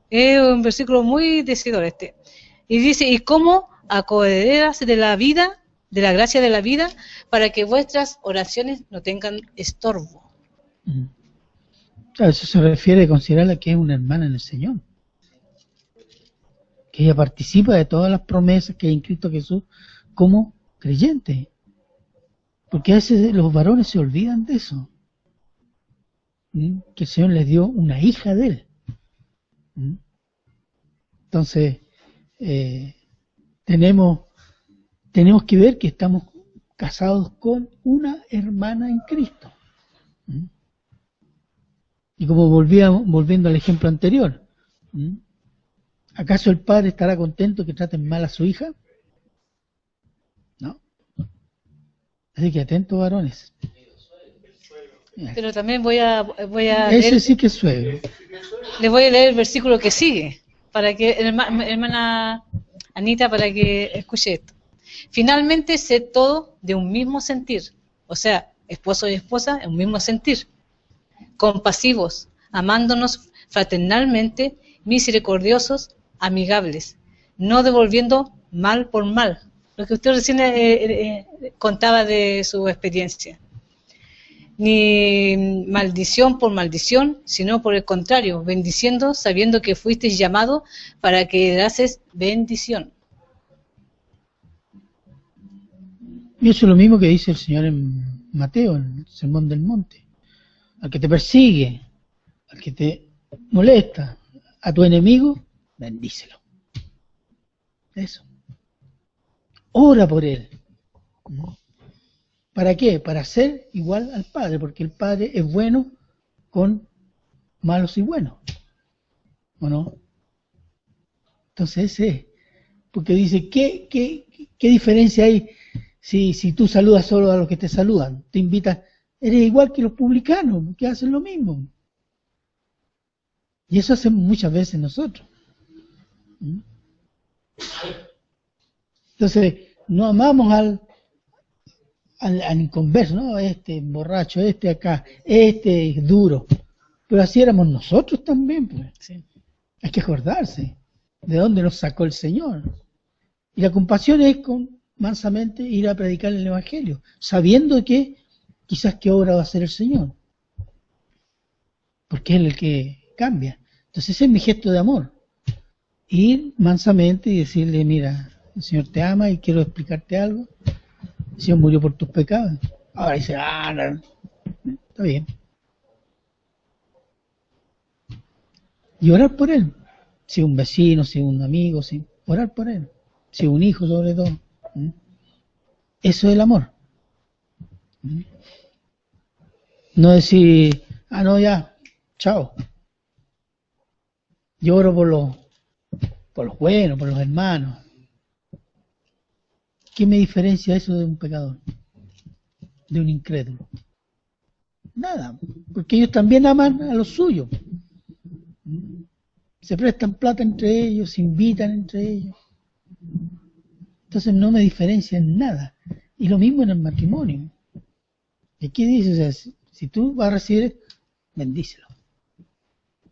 Es un versículo muy decidor este. Y dice, ¿y cómo acogerás de la vida, de la gracia de la vida, para que vuestras oraciones no tengan estorbo? Claro, eso se refiere a considerarla que es una hermana en el Señor. Que ella participa de todas las promesas que hay en Cristo Jesús como creyente. Porque a veces los varones se olvidan de eso. Que el Señor les dio una hija de Él. Entonces, tenemos que ver que estamos casados con una hermana en Cristo. Y como volviendo al ejemplo anterior, ¿acaso el padre estará contento que traten mal a su hija? No. Así que atentos, varones. Pero también voy a Eso leer, sí que es suegro. les voy a leer el versículo que sigue, para que hermana Anita, para que escuche esto. Finalmente, sed todo de un mismo sentir, o sea, esposo y esposa, en un mismo sentir, compasivos, amándonos fraternalmente, misericordiosos, amigables, no devolviendo mal por mal, lo que usted recién contaba de su experiencia. Ni maldición por maldición, sino por el contrario, bendiciendo, sabiendo que fuisteis llamado para que dases bendición. Y eso es lo mismo que dice el Señor en Mateo, en el Sermón del Monte. Al que te persigue, al que te molesta, a tu enemigo, bendícelo. Eso. Ora por él. ¿Para qué? Para ser igual al Padre, porque el Padre es bueno con malos y buenos. ¿O no? Entonces ese es. Porque dice, ¿qué diferencia hay si tú saludas solo a los que te saludan? Te invitas, eres igual que los publicanos, que hacen lo mismo. Y eso hacemos muchas veces nosotros. Entonces, no amamos al inconverso, ¿no? Este borracho, este acá, este es duro. Pero así éramos nosotros también, pues. Sí. Hay que acordarse de dónde nos sacó el Señor. Y la compasión es mansamente ir a predicar el Evangelio, sabiendo que quizás qué obra va a hacer el Señor. porque es el que cambia. Entonces ese es mi gesto de amor. Ir mansamente y decirle, mira, el Señor te ama y quiero explicarte algo. El Señor murió por tus pecados. Ahora dice, no, está bien. Y orar por él. Si un vecino, si un amigo, si orar por él. Si un hijo sobre todo. Eso es el amor. No decir, no, ya, chao. Yo oro por los buenos, por los hermanos. ¿Qué me diferencia eso de un pecador? De un incrédulo. Nada, porque ellos también aman a los suyos. Se prestan plata entre ellos, se invitan entre ellos. Entonces no me diferencia en nada. Y lo mismo en el matrimonio. ¿Y aquí dice? O sea, si tú vas a recibir, bendícelo.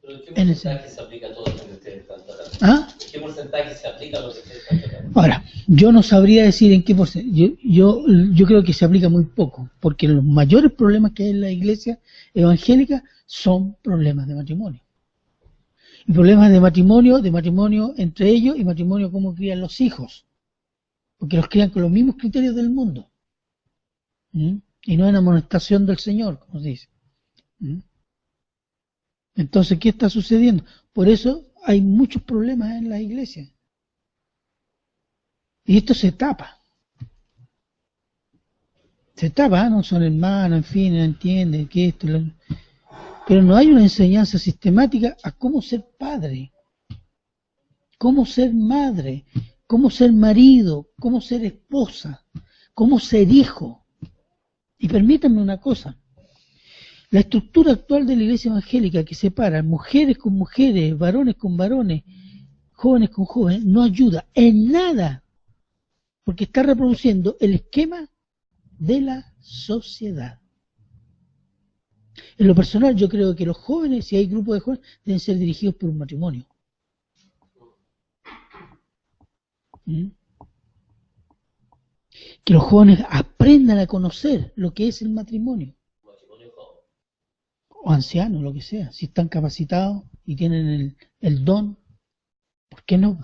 ¿Pero en qué porcentaje se aplica todo lo que ustedes están tratando? ¿En qué porcentaje se aplica lo que ustedes están tratando? Ahora, yo no sabría decir en qué porcentaje. Yo creo que se aplica muy poco, porque los mayores problemas que hay en la iglesia evangélica son problemas de matrimonio. Y problemas de matrimonio entre ellos y matrimonio cómo crían los hijos. Porque los crían con los mismos criterios del mundo. Y no en amonestación del Señor, como se dice. Entonces, ¿qué está sucediendo? Por eso hay muchos problemas en las iglesias. Y esto se tapa. Se tapa, no son hermanos, en fin, no entienden que esto... Pero no hay una enseñanza sistemática a cómo ser padre, cómo ser madre, cómo ser marido, cómo ser esposa, cómo ser hijo. Y permítanme una cosa, la estructura actual de la iglesia evangélica que separa mujeres con mujeres, varones con varones, jóvenes con jóvenes, no ayuda en nada, porque está reproduciendo el esquema de la sociedad. En lo personal yo creo que los jóvenes, si hay grupos de jóvenes, deben ser dirigidos por un matrimonio. Que los jóvenes aprendan a conocer lo que es el matrimonio. O ancianos, lo que sea. Si están capacitados y tienen el don, ¿por qué no?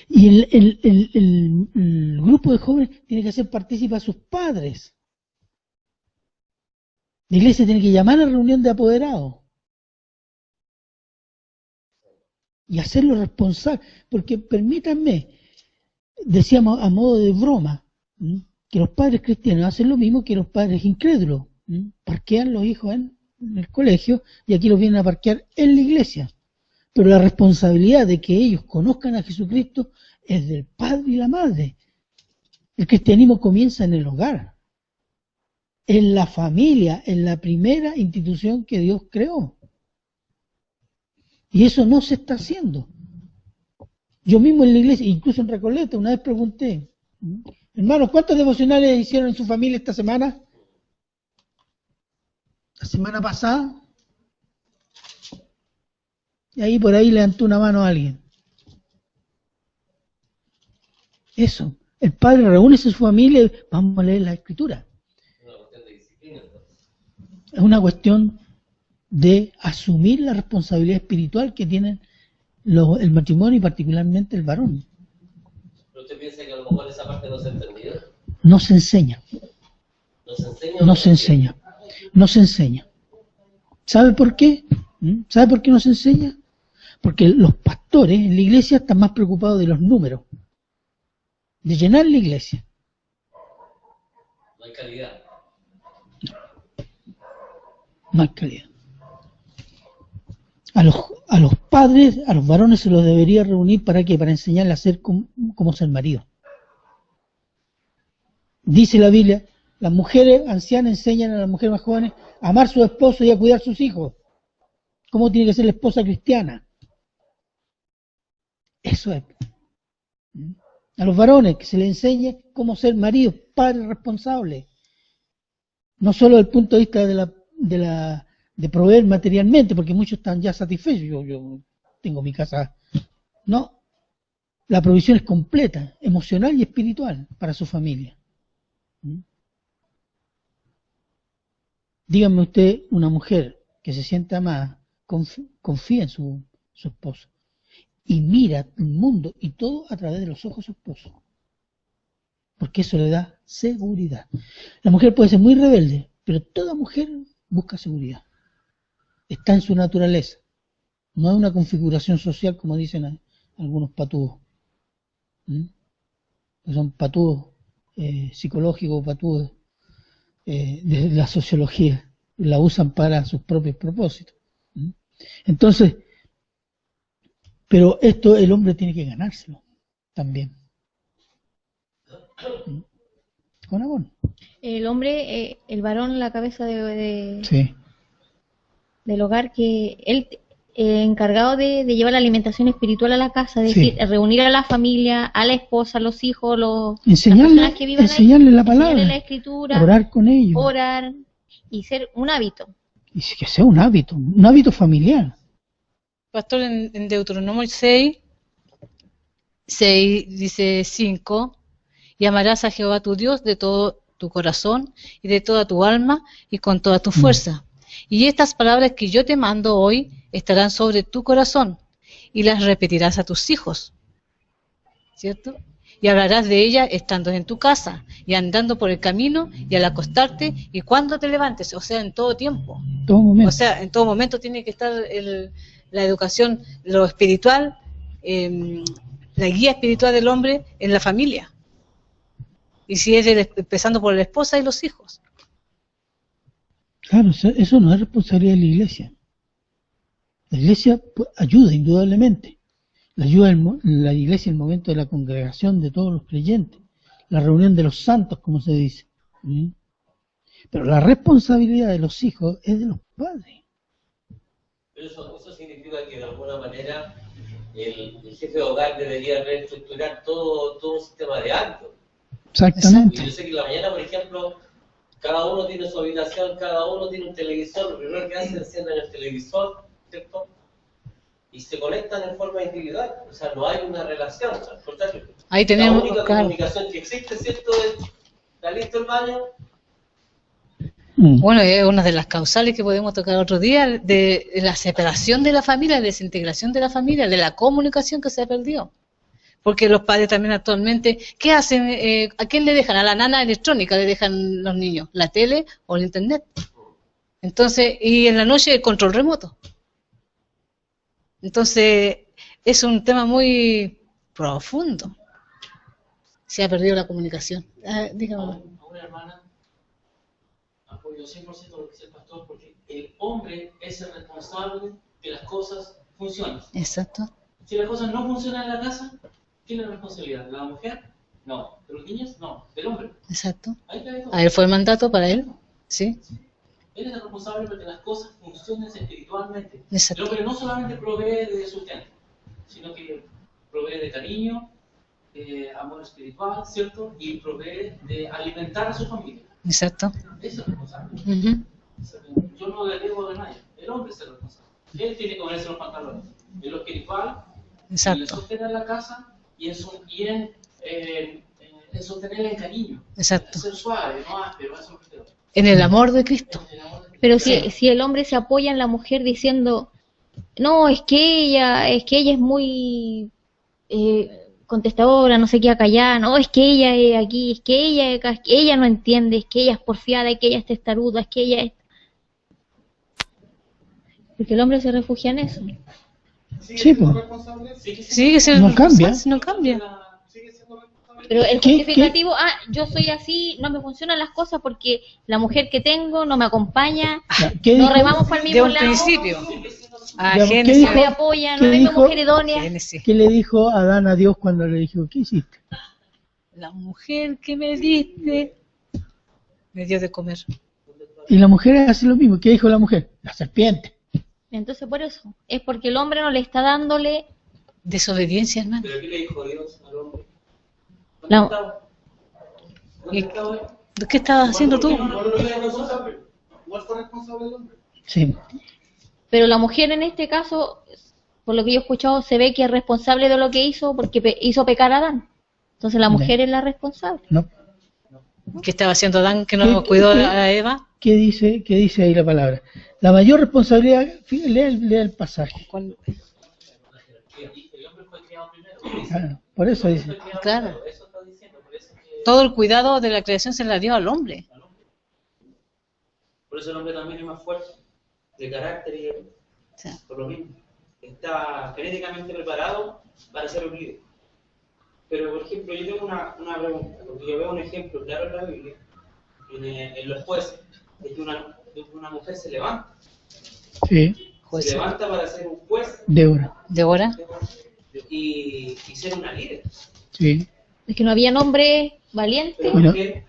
Y el grupo de jóvenes tiene que hacer partícipe a sus padres. La iglesia tiene que llamar a la reunión de apoderados y hacerlo responsable, porque permítanme, decíamos a modo de broma, que los padres cristianos hacen lo mismo que los padres incrédulos, parquean los hijos en el colegio y aquí los vienen a parquear en la iglesia, pero la responsabilidad de que ellos conozcan a Jesucristo es del padre y la madre. El cristianismo comienza en el hogar, en la familia, en la primera institución que Dios creó. Y eso no se está haciendo. Yo mismo en la iglesia, incluso en Recoleta, una vez pregunté, hermanos, ¿cuántos devocionales hicieron en su familia esta semana? La semana pasada. Y ahí por ahí levantó una mano a alguien. Eso. El padre reúne a su familia y vamos a leer la escritura. Es una cuestión de asumir la responsabilidad espiritual que tienen el matrimonio y particularmente el varón. ¿Pero usted piensa que a lo mejor esa parte no se ha entendido? No se enseña. ¿No se enseña? No se enseña. No se enseña. ¿Sabe por qué? ¿Sabe por qué no se enseña? Porque los pastores en la iglesia están más preocupados de los números, de llenar la iglesia. No hay calidad. No hay calidad. A los padres, a los varones se los debería reunir para qué, para enseñarles a ser como ser marido. Dice la Biblia, las mujeres ancianas enseñan a las mujeres más jóvenes a amar a su esposo y a cuidar a sus hijos. ¿Cómo tiene que ser la esposa cristiana? Eso es. A los varones que se les enseñe cómo ser maridos, padres responsables. No solo desde el punto de vista de proveer materialmente, porque muchos están ya satisfechos. Yo tengo mi casa. No. La provisión es completa, emocional y espiritual para su familia. Dígame usted, una mujer que se siente amada, confía en su esposo y mira el mundo y todo a través de los ojos de su esposo, porque eso le da seguridad. La mujer puede ser muy rebelde, pero toda mujer busca seguridad. Está en su naturaleza. No es una configuración social como dicen algunos patúos. Son patúos psicológicos, patúos de la sociología. La usan para sus propios propósitos. Entonces, pero esto el hombre tiene que ganárselo también. Con amor. El hombre, el varón, la cabeza Sí. del hogar, que él encargado de llevar la alimentación espiritual a la casa, es decir, reunir a la familia, a la esposa, a los hijos, las personas que viven enseñarle la palabra, enseñarle la escritura, orar con ellos, orar y ser un hábito. Y que sea un hábito familiar. Pastor, en Deuteronomio 6 dice 5, y amarás a Jehová tu Dios de todo tu corazón y de toda tu alma y con toda tu fuerza. Y estas palabras que yo te mando hoy estarán sobre tu corazón y las repetirás a tus hijos, ¿cierto? Y hablarás de ellas estando en tu casa y andando por el camino y al acostarte y cuando te levantes, o sea, en todo tiempo. Todo momento. O sea, en todo momento tiene que estar la educación, lo espiritual, la guía espiritual del hombre en la familia. Y si es empezando por la esposa y los hijos. Claro, eso no es responsabilidad de la iglesia. La iglesia ayuda indudablemente. La iglesia en el momento de la congregación de todos los creyentes, la reunión de los santos, como se dice. Pero la responsabilidad de los hijos es de los padres. Pero eso significa que de alguna manera el jefe de hogar debería reestructurar todo un sistema de hábitos. Exactamente. Y yo sé que en la mañana, por ejemplo, cada uno tiene su habitación, cada uno tiene un televisor, lo primero que hacen es encienden el televisor, ¿cierto? Y se conectan en forma individual, o sea, no hay una relación, al contrario. Ahí tenemos, la única comunicación que existe, ¿cierto? Es, ¿está listo el baño? Bueno, es una de las causales que podemos tocar otro día, de la separación de la familia, la desintegración de la familia, de la comunicación que se ha perdido. Porque los padres también actualmente, ¿qué hacen? ¿A quién le dejan? A la nana electrónica le dejan los niños, la tele o el internet. Entonces, y en la noche el control remoto. Entonces, es un tema muy profundo. Se ha perdido la comunicación. Dígame. A una hermana apoyo 100% lo que dice el pastor, porque el hombre es el responsable que las cosas funcionen. Exacto. Si las cosas no funcionan en la casa, ¿quién es la responsabilidad? ¿De la mujer? No. ¿De los niños? No. ¿Del hombre? Exacto. Ahí cae todo. A él fue el mandato para él. Sí. Él es el responsable para que las cosas funcionen espiritualmente. Exacto. El hombre no solamente provee de sustento, sino que provee de cariño, amor espiritual, ¿cierto? Y provee de alimentar a su familia. Exacto. Ese es el responsable. Yo no le debo de nadie. El hombre es el responsable. Él tiene que ponerse los pantalones. En lo espiritual, Exacto. en sostener la casa y en sostenerla en cariño. Exacto. Ser suave, no áspero, eso es lo que En el amor de Cristo. Pero si el hombre se apoya en la mujer diciendo, no, es que ella es muy contestadora, no sé qué acá, no, es que ella es aquí, es que ella no entiende, es que ella es porfiada, es que ella es testaruda, es que ella es... Porque el hombre se refugia en eso. Sí, pues. Sigue siendo No cambia. No cambia. Pero el justificativo, yo soy así, no me funcionan las cosas porque la mujer que tengo no me acompaña, ¿Qué no dijo? remamos para el De mismo un lado, principio. ¿Qué Génesis. dijo? no me apoya, no ¿Qué vengo dijo? mujer idónea. Génesis. ¿Qué le dijo Adán a Dios cuando le dijo, ¿qué hiciste? La mujer que me diste me dio de comer. Y la mujer hace lo mismo. ¿Qué dijo la mujer? La serpiente. Entonces por eso, es porque el hombre no le está dándole... Desobediencia, hermano. ¿Pero qué le dijo Dios al hombre? La- ¿Dónde estaba? ¿Dónde estaba él? ¿Qué estabas haciendo tú? No fue responsable el hombre. Sí. Pero la mujer en este caso, por lo que yo he escuchado, se ve que es responsable de lo que hizo porque hizo pecar a Adán. Entonces la mujer es la responsable. No. ¿Qué estaba haciendo Adán que no cuidó a Eva? qué dice ahí la palabra? La mayor responsabilidad, lea el pasaje. ¿Cuál? El hombre fue creado primero. Ah, por eso dice. Fue creado Claro. primero, eso está diciendo, por eso que... Todo el cuidado de la creación se la dio al hombre. Por eso el hombre también es más fuerte, de carácter y Sí. por lo mismo. Está genéticamente preparado para ser un líder. Pero, por ejemplo, yo tengo una pregunta, porque yo veo un ejemplo claro en la Biblia, en los jueces, de que una mujer se levanta. Sí, Juez. Se levanta para ser un juez Débora. Débora. y ser una líder. Sí. Es que no había hombre valiente. Pero Bueno. ¿por qué?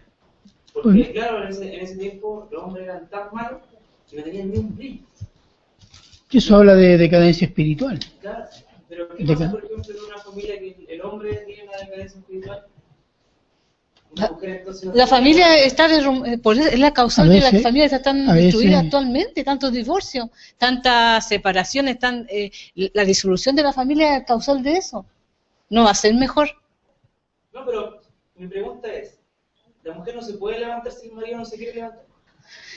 Porque, claro, en ese tiempo los hombres eran tan malos que no tenían ni un brillo. Que eso habla de decadencia espiritual. Claro. Pero ¿qué De pasa, que- por ejemplo, en una familia que el hombre tiene una decadencia espiritual? Una mujer entonces no La tiene- familia está por eso es la causal A de la veces- familia está tan a destruida veces- actualmente, tantos divorcios, tantas separaciones, la disolución de la familia es causal de eso. No va a ser mejor. No, pero mi pregunta es, ¿la mujer no se puede levantar si el marido no se quiere levantar?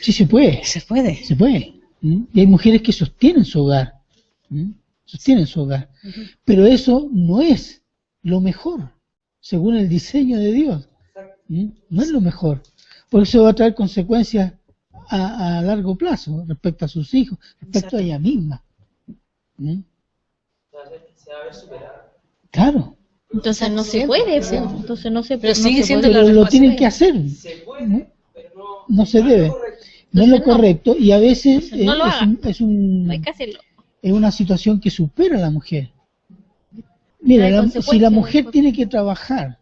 Sí se puede, Se puede. se puede. ¿Mm? Y hay mujeres que sostienen su hogar. ¿Mm? Sostienen su hogar. Pero eso no es lo mejor, según el diseño de Dios. Exacto. ¿Mm? No es lo mejor. Por eso va a traer consecuencias a largo plazo respecto a sus hijos, respecto Exacto. a ella misma. ¿Mm? Se va a ver superada. Claro, Entonces no se Siempre, puede. siempre. Pues. Entonces no se Pero no sigue se siendo puede. pero la lo tienen que hacer. Se puede, pero No se es lo debe. correcto. No es lo Entonces, no. correcto y a veces Entonces, no lo hagan. No hay que hacerlo. es una situación que supera a la mujer. Mira, Hay si la consecuencias mujer después. tiene que trabajar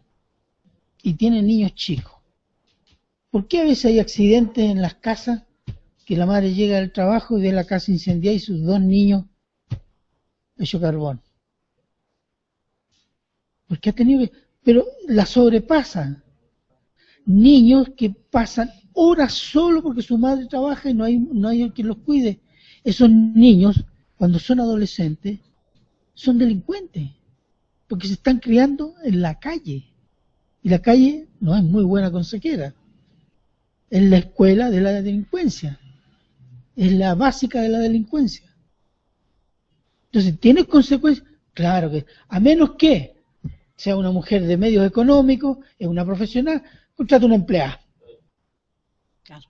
y tiene niños chicos, ¿por qué a veces hay accidentes en las casas que la madre llega al trabajo y ve la casa incendiada y sus 2 niños hecho carbón? Porque ha tenido que... Pero la sobrepasan. Niños que pasan horas solo porque su madre trabaja y no hay quien los cuide. Esos niños, cuando son adolescentes, son delincuentes, porque se están criando en la calle. Y la calle no es muy buena consejera. Es la escuela de la delincuencia. Es la básica de la delincuencia. Entonces, ¿tiene consecuencias? Claro que, a menos que sea una mujer de medios económicos, es una profesional, contrata una empleada. Claro.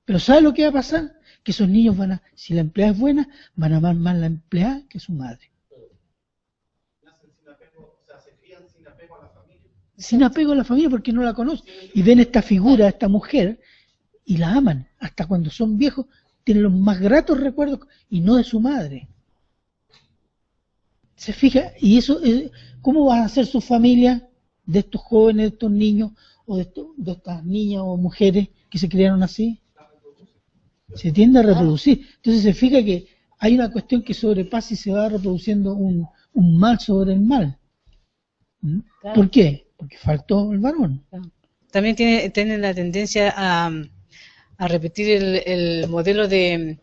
Pero ¿sabe lo que va a pasar? Que esos niños si la empleada es buena, van a amar más la empleada que su madre. Nacen sin apego, o sea, se crían sin apego a la familia. Sin apego a la familia porque no la conocen. Y ven esta figura, esta mujer, y la aman. Hasta cuando son viejos, tienen los más gratos recuerdos, y no de su madre. ¿Se fija? Y eso, ¿cómo va a ser su familia de estos jóvenes, de estos niños, o de estas niñas o mujeres que se criaron así? Se tiende a reproducir. Entonces se fija que hay una cuestión que sobrepasa y se va reproduciendo un mal sobre el mal. ¿Mm? Claro. ¿Por qué? Porque faltó el varón. También tiene la tendencia a repetir el modelo de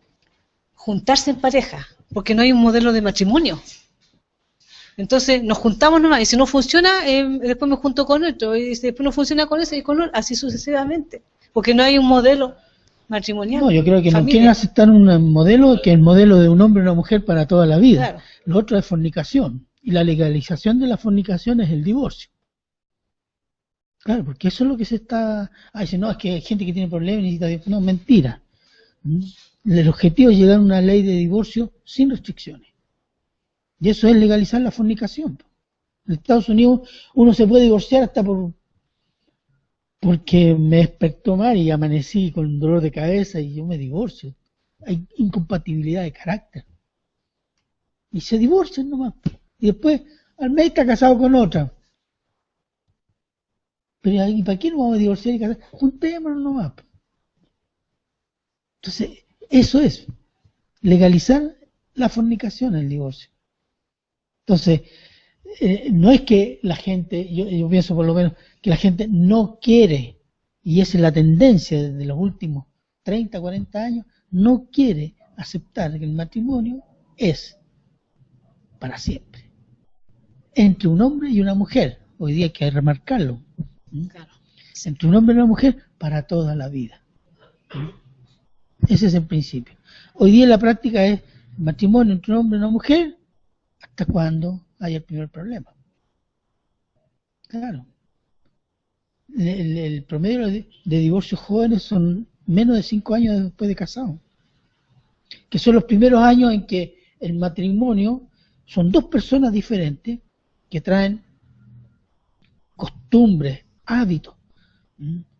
juntarse en pareja, porque no hay un modelo de matrimonio. Entonces nos juntamos nomás, y si no funciona, después me junto con otro, y si después no funciona con ese y con otro, así sucesivamente, porque no hay un modelo matrimonial. No, yo creo que no familia. quieren aceptar un modelo que es el modelo de un hombre y una mujer para toda la vida. Claro. Lo otro es fornicación. Y la legalización de la fornicación es el divorcio. Claro, porque eso es lo que se está... dice, no, es que hay gente que tiene problemas y necesita divorcio. No, mentira. El objetivo es llegar a una ley de divorcio sin restricciones. Y eso es legalizar la fornicación. En Estados Unidos uno se puede divorciar hasta porque me despertó mal y amanecí con dolor de cabeza y yo me divorcio. Hay incompatibilidad de carácter. Y se divorcian nomás. Y después, al mes está casado con otra. Pero ¿y para qué nos vamos a divorciar y casar? Juntémonos nomás. Entonces, eso es legalizar la fornicación, el divorcio. Entonces, no es que la gente, yo pienso por lo menos, que la gente no quiere, y esa es la tendencia desde los últimos 30, 40 años, no quiere aceptar que el matrimonio es para siempre. Entre un hombre y una mujer, hoy día hay que remarcarlo. Claro. Entre un hombre y una mujer para toda la vida. Ese es el principio. Hoy día la práctica es matrimonio entre un hombre y una mujer hasta cuando haya el primer problema. Claro. El promedio de divorcios jóvenes son menos de 5 años después de casado, que son los primeros años en que el matrimonio son dos personas diferentes que traen costumbres, hábitos,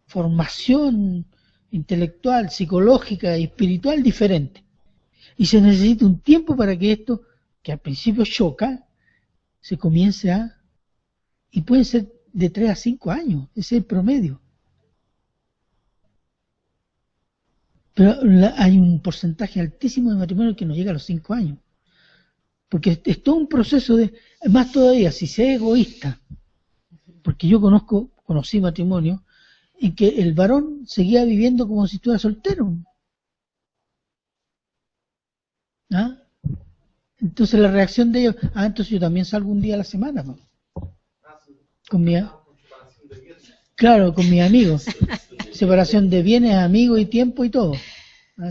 formación intelectual, psicológica y espiritual diferente. Y se necesita un tiempo para que esto, que al principio choca, se comience a... Y pueden ser de 3 a 5 años, ese es el promedio. Pero hay un porcentaje altísimo de matrimonio que no llega a los 5 años. Porque es todo un proceso de... Más todavía, si se es egoísta, porque yo conocí matrimonio en que el varón seguía viviendo como si estuviera soltero. ¿Ah? Entonces la reacción de ellos, entonces yo también salgo un día a la semana, ¿no? Con con mis amigos. Separación de bienes, amigos y tiempo y todo.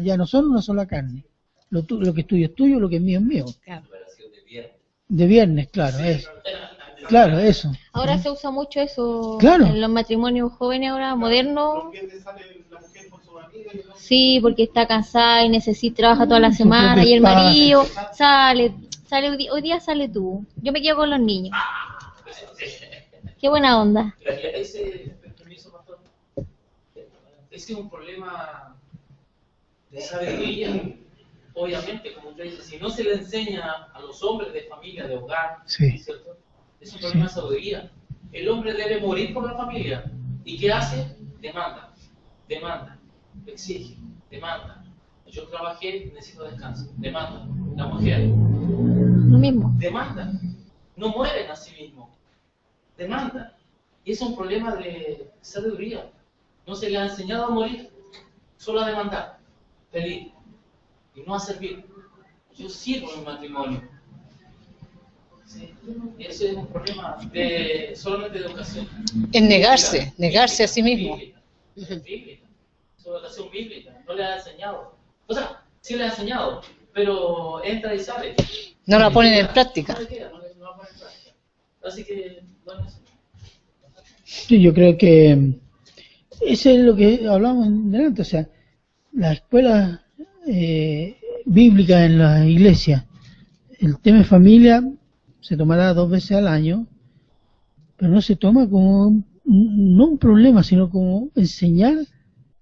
Ya no son una sola carne. Lo que es tuyo es tuyo, lo que es mío es mío. Claro. De viernes, claro, eso. Claro, eso. Ahora se usa mucho eso Claro. en los matrimonios jóvenes ahora, modernos. ¿Por qué te sale la mujer con su amiga y no? Sí, porque está cansada y necesita, trabaja toda la Su semana propio y el espacio. marido sale hoy día sale tú. Yo me quedo con los niños. Qué buena onda. Permiso, pastor. Ese es un problema de sabiduría. Obviamente, como usted dice, si no se le enseña a los hombres de familia, de hogar, Sí. ¿cierto? Es un problema de sabiduría. El hombre debe morir por la familia. ¿Y qué hace? Demanda, exige, demanda. Yo trabajé, necesito descanso. Demanda. La mujer Lo mismo. demanda. No mueren a sí mismos. Demanda. Y es un problema de sabiduría. No se le ha enseñado a morir, solo a demandar, pedir y no a servir. Yo sirvo en matrimonio. ¿Sí? Y eso es un problema solamente de educación. Es negarse a sí mismo. Bíblica. Es educación bíblica. No le ha enseñado. O sea, sí le ha enseñado, pero entra y sale. No la ponen en práctica. No le queda, no la ponen en práctica. Así que, bueno, eso. Sí, yo creo que eso es lo que hablamos delante, o sea, la escuela bíblica en las iglesias, el tema de familia se tomará 2 veces al año, pero no se toma como no un problema, sino como enseñar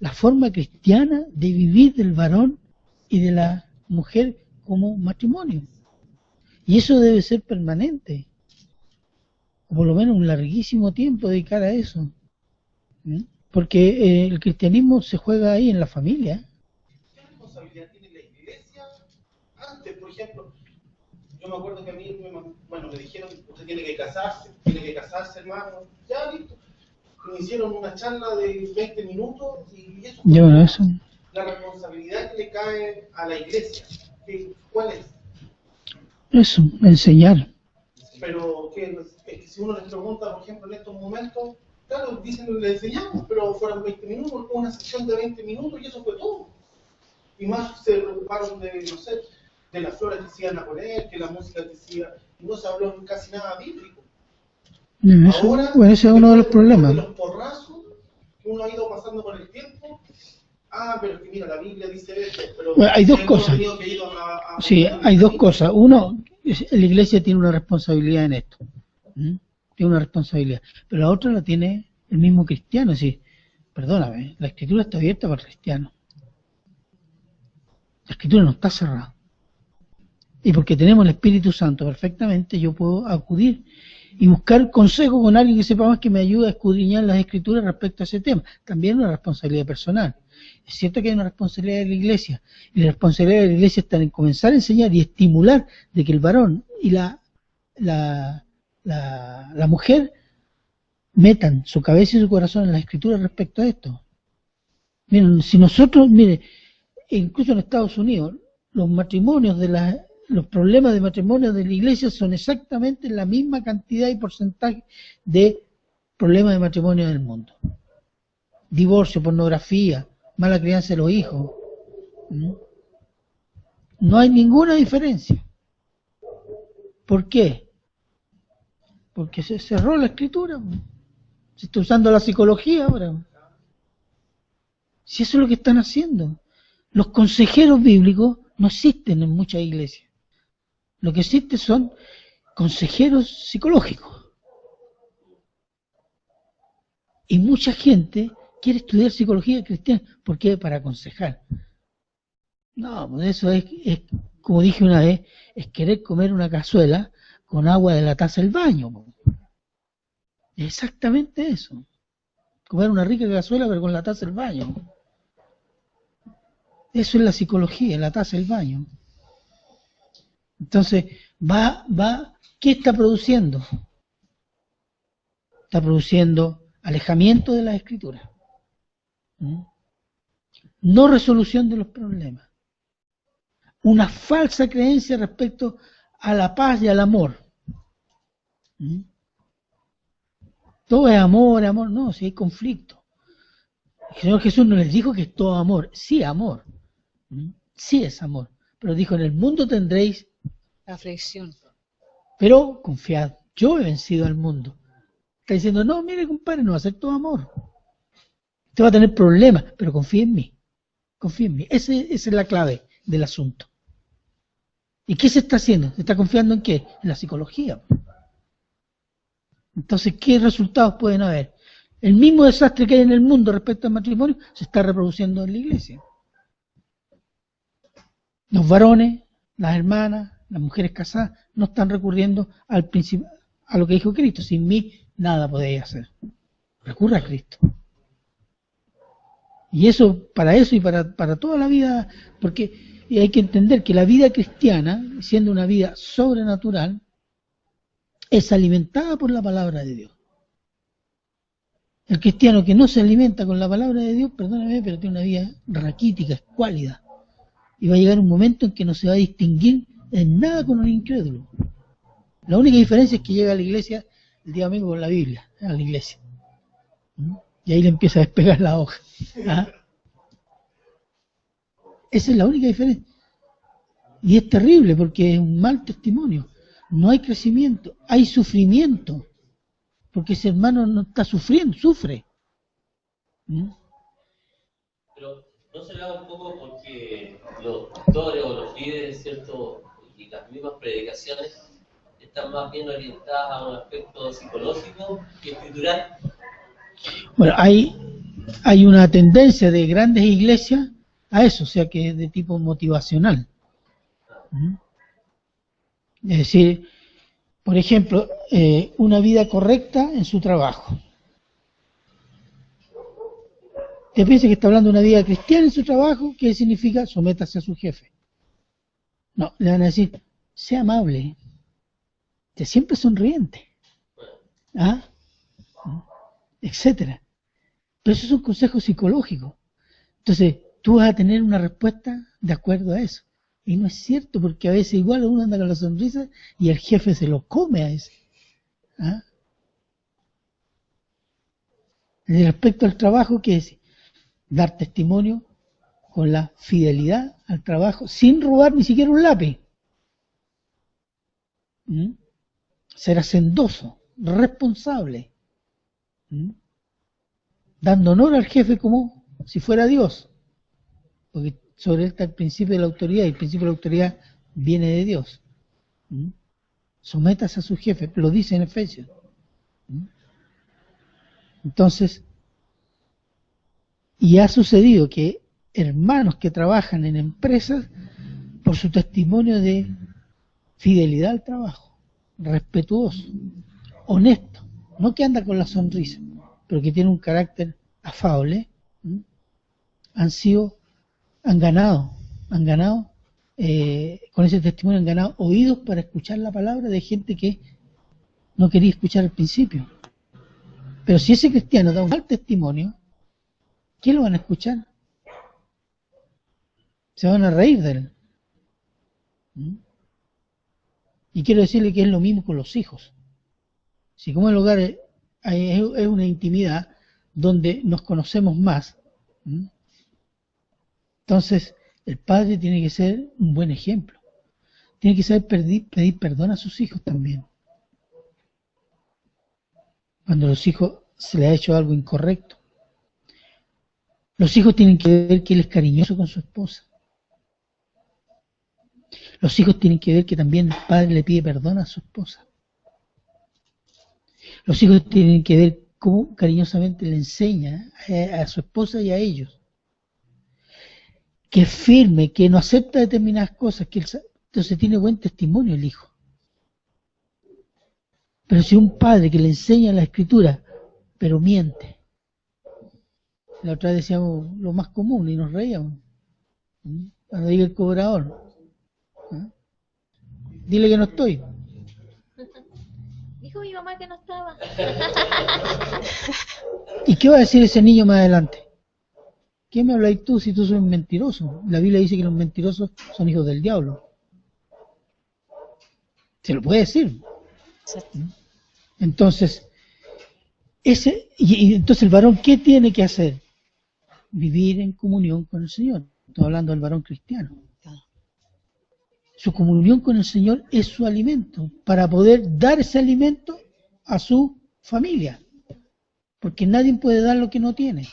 la forma cristiana de vivir del varón y de la mujer como matrimonio. Y eso debe ser permanente, o por lo menos un larguísimo tiempo dedicar a eso. Porque el cristianismo se juega ahí en la familia. ¿Qué responsabilidad tiene la iglesia? Antes, por ejemplo, yo me acuerdo que a mí, me dijeron, usted tiene que casarse, hermano. Ya, listo. Me hicieron una charla de 20 minutos y eso fue Eso. la responsabilidad que le cae a la iglesia. ¿Cuál es? Eso, enseñar. Pero es que si uno les pregunta, por ejemplo, en estos momentos, claro, dicen le enseñamos, pero fueron 20 minutos, una sesión de 20 minutos y eso fue todo. Y más se preocuparon de, no sé, de las flores que se iban a poner, que la música que se iba, y no se habló casi nada bíblico. Ahora, Bueno, ese es uno de los problemas. De los porrazos que uno ha ido pasando con el tiempo. Pero es que mira, la Biblia dice esto. Pero bueno, hay dos cosas. Sí, hay dos cosas. Uno, la iglesia tiene una responsabilidad en esto. Tiene una responsabilidad. Pero la otra la tiene el mismo cristiano. Es decir, perdóname, la escritura está abierta para el cristiano. La escritura no está cerrada. Y porque tenemos el Espíritu Santo perfectamente, yo puedo acudir y buscar consejo con alguien que sepa más, que me ayude a escudriñar las escrituras respecto a ese tema. También una responsabilidad personal. Es cierto que hay una responsabilidad de la iglesia, y la responsabilidad de la iglesia está en comenzar a enseñar y estimular de que el varón y la mujer metan su cabeza y su corazón en las escrituras respecto a esto. Miren, si nosotros, incluso en Estados Unidos, los matrimonios los problemas de matrimonio de la iglesia son exactamente la misma cantidad y porcentaje de problemas de matrimonio del mundo. Divorcio, pornografía, mala crianza de los hijos, ¿Mm? No hay ninguna diferencia. ¿Por qué? Porque se cerró la escritura. Se está usando la psicología ahora. Si eso es lo que están haciendo. Los consejeros bíblicos no existen en muchas iglesias. Lo que existe son consejeros psicológicos. Y mucha gente quiere estudiar psicología cristiana. ¿Por qué? Para aconsejar. No, pues eso es, como dije una vez, es querer comer una cazuela con agua de la taza del baño. Es exactamente eso. Comer una rica cazuela pero con la taza del baño. Eso es la psicología, la taza del baño. Entonces, ¿qué está produciendo? Está produciendo alejamiento de las escrituras. No resolución de los problemas. Una falsa creencia respecto a la paz y al amor. Todo es amor, amor. No, si hay conflicto. El Señor Jesús no les dijo que es todo amor. Sí, amor. Sí es amor. Pero dijo, en el mundo tendréis aflicción. Pero confiad, yo he vencido al mundo. Está diciendo, no, mire compadre, no va a ser todo amor. Usted va a tener problemas, pero confíe en mí. Confíe en mí. Esa es la clave del asunto. ¿Y qué se está haciendo? ¿Se está confiando en qué? En la psicología. Entonces, ¿qué resultados pueden haber? El mismo desastre que hay en el mundo respecto al matrimonio se está reproduciendo en la iglesia. Los varones, las hermanas, las mujeres casadas no están recurriendo a lo que dijo Cristo. Sin mí nada podéis hacer. Recurre a Cristo. Y eso y para toda la vida, porque hay que entender que la vida cristiana, siendo una vida sobrenatural, es alimentada por la palabra de Dios. El cristiano que no se alimenta con la palabra de Dios, perdóname, pero tiene una vida raquítica, escuálida. Y va a llegar un momento en que no se va a distinguir en nada con un incrédulo. La única diferencia es que llega a la iglesia el día domingo con la Biblia, a la iglesia. Y ahí le empieza a despegar la hoja. ¿Ah? Esa es la única diferencia. Y es terrible porque es un mal testimonio. No hay crecimiento, hay sufrimiento. Porque ese hermano no está sufriendo, sufre. Pero no se le da un poco porque los pastores o los líderes, ¿cierto? Y las mismas predicaciones están más bien orientadas a un aspecto psicológico que escritural. Bueno, hay una tendencia de grandes iglesias a eso, o sea que es de tipo motivacional. Es decir, por ejemplo, una vida correcta en su trabajo. Usted piensa que está hablando de una vida cristiana en su trabajo, ¿qué significa? Sométase a su jefe. No, le van a decir, sea amable, sea siempre sonriente, etcétera. Pero eso es un consejo psicológico. Entonces, tú vas a tener una respuesta de acuerdo a eso. Y no es cierto, porque a veces igual uno anda con la sonrisa y el jefe se lo come a ese. Y respecto al trabajo, ¿qué es? Dar testimonio con la fidelidad al trabajo, sin robar ni siquiera un lápiz. Ser hacendoso, responsable. Dando honor al jefe como si fuera Dios. Porque sobre él está el principio de la autoridad, y el principio de la autoridad viene de Dios. Sométase a su jefe, lo dice en Efesios. Entonces, y ha sucedido que hermanos que trabajan en empresas, por su testimonio de fidelidad al trabajo, respetuoso, honesto, no que anda con la sonrisa, pero que tiene un carácter afable, han ganado, con ese testimonio han ganado oídos para escuchar la palabra de gente que no quería escuchar al principio. Pero si ese cristiano da un mal testimonio, ¿qué lo van a escuchar? Se van a reír de él. Y quiero decirle que es lo mismo con los hijos. Si como el hogar es una intimidad donde nos conocemos más, entonces El padre tiene que ser un buen ejemplo. Tiene que saber pedir perdón a sus hijos también. Cuando a los hijos se les ha hecho algo incorrecto. Los hijos tienen que ver que él es cariñoso con su esposa. Los hijos tienen que ver que también el padre le pide perdón a su esposa. Los hijos tienen que ver cómo cariñosamente le enseña a su esposa y a ellos. Que es firme, que no acepta determinadas cosas, que entonces tiene buen testimonio el hijo. Pero si un padre que le enseña la escritura, pero miente. La otra vez decíamos lo más común y nos reíamos. Cuando diga el cobrador, dile que no estoy. Dijo mi mamá que no estaba. ¿Y qué va a decir ese niño más adelante? ¿Qué me habláis tú si tú sos un mentiroso? La Biblia dice que los mentirosos son hijos del diablo. Se lo puede decir. Entonces, entonces el varón, ¿qué tiene que hacer? Vivir en comunión con el Señor. Estoy hablando del varón cristiano. Su comunión con el Señor es su alimento, para poder dar ese alimento a su familia. Porque nadie puede dar lo que no tiene.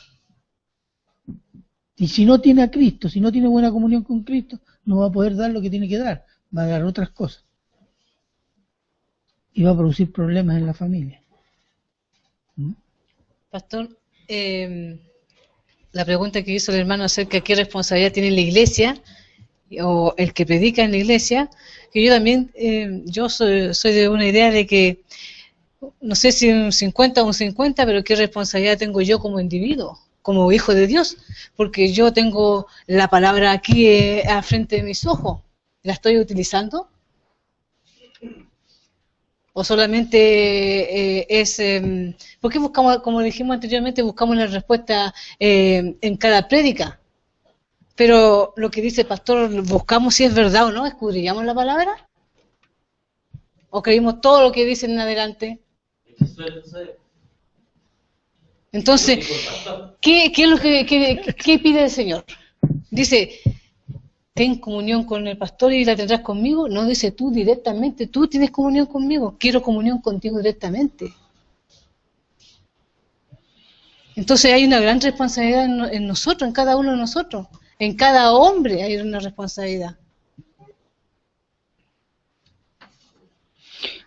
Y si no tiene a Cristo, si no tiene buena comunión con Cristo, no va a poder dar lo que tiene que dar, va a dar otras cosas. Y va a producir problemas en la familia. Pastor, la pregunta que hizo el hermano acerca de qué responsabilidad tiene la iglesia, o el que predica en la iglesia, que yo también, yo soy de una idea de que, no sé si un 50 o un 50, pero qué responsabilidad tengo yo como individuo, como hijo de Dios, porque yo tengo la palabra aquí al frente de mis ojos. ¿La estoy utilizando? ¿O solamente porque buscamos, como dijimos anteriormente, buscamos la respuesta en cada prédica? Pero lo que dice el pastor, buscamos si es verdad o no, escudriñamos la palabra, o creímos todo lo que dice en adelante. Entonces, ¿qué es lo qué pide el Señor? Dice, ten comunión con el pastor y la tendrás conmigo. No dice tú directamente, tú tienes comunión conmigo, quiero comunión contigo directamente. Entonces hay una gran responsabilidad en nosotros, en cada uno de nosotros. En cada hombre hay una responsabilidad.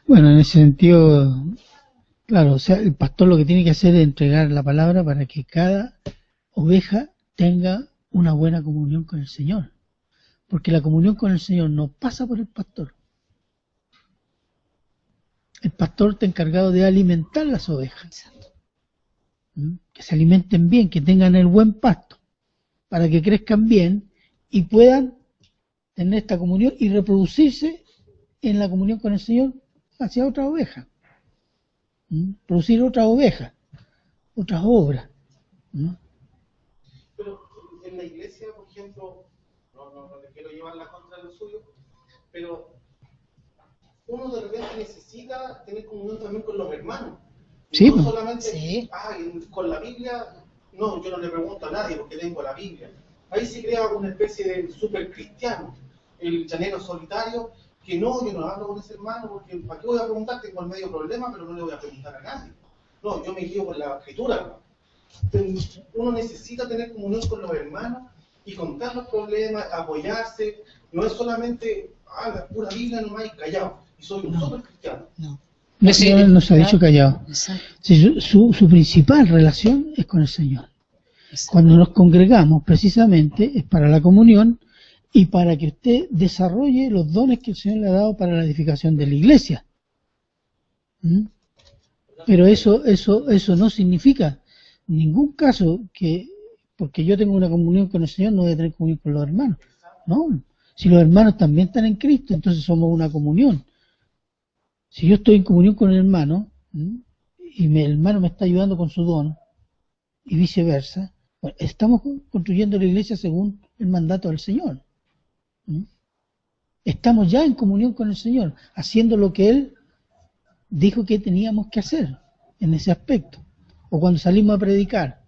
Bueno, en ese sentido, claro, o sea, el pastor lo que tiene que hacer es entregar la palabra para que cada oveja tenga una buena comunión con el Señor. Porque la comunión con el Señor no pasa por el pastor. El pastor está encargado de alimentar las ovejas. Que se alimenten bien, que tengan el buen pasto, para que crezcan bien y puedan tener esta comunión y reproducirse en la comunión con el Señor hacia otra oveja. Producir otras ovejas, otras obras. Pero en la iglesia, por ejemplo, no le quiero llevar la contra de lo suyo, pero uno de repente necesita tener comunión también con los hermanos. Sí, no solamente, sí. Con la Biblia, no, yo no le pregunto a nadie porque tengo la Biblia. Ahí se crea una especie de super cristiano, el llanero solitario, que no, yo no hablo con ese hermano porque ¿para qué voy a preguntar? Tengo el medio problema, pero no le voy a preguntar a nadie. No, yo me guío por la escritura. Uno necesita tener comunión con los hermanos y contar los problemas, apoyarse. No es solamente, la pura Biblia nomás y callado. Y soy un super cristiano. No. No se ha dicho callado. Sí, su principal relación es con el Señor. Cuando nos congregamos, precisamente, es para la comunión y para que usted desarrolle los dones que el Señor le ha dado para la edificación de la iglesia. Pero eso no significa en ningún caso que porque yo tengo una comunión con el Señor no voy a tener comunión con los hermanos. No, si los hermanos también están en Cristo, entonces somos una comunión. Si yo estoy en comunión con el hermano y el hermano me está ayudando con su don y viceversa, bueno, estamos construyendo la iglesia según el mandato del Señor. Estamos ya en comunión con el Señor, haciendo lo que Él dijo que teníamos que hacer en ese aspecto. O cuando salimos a predicar.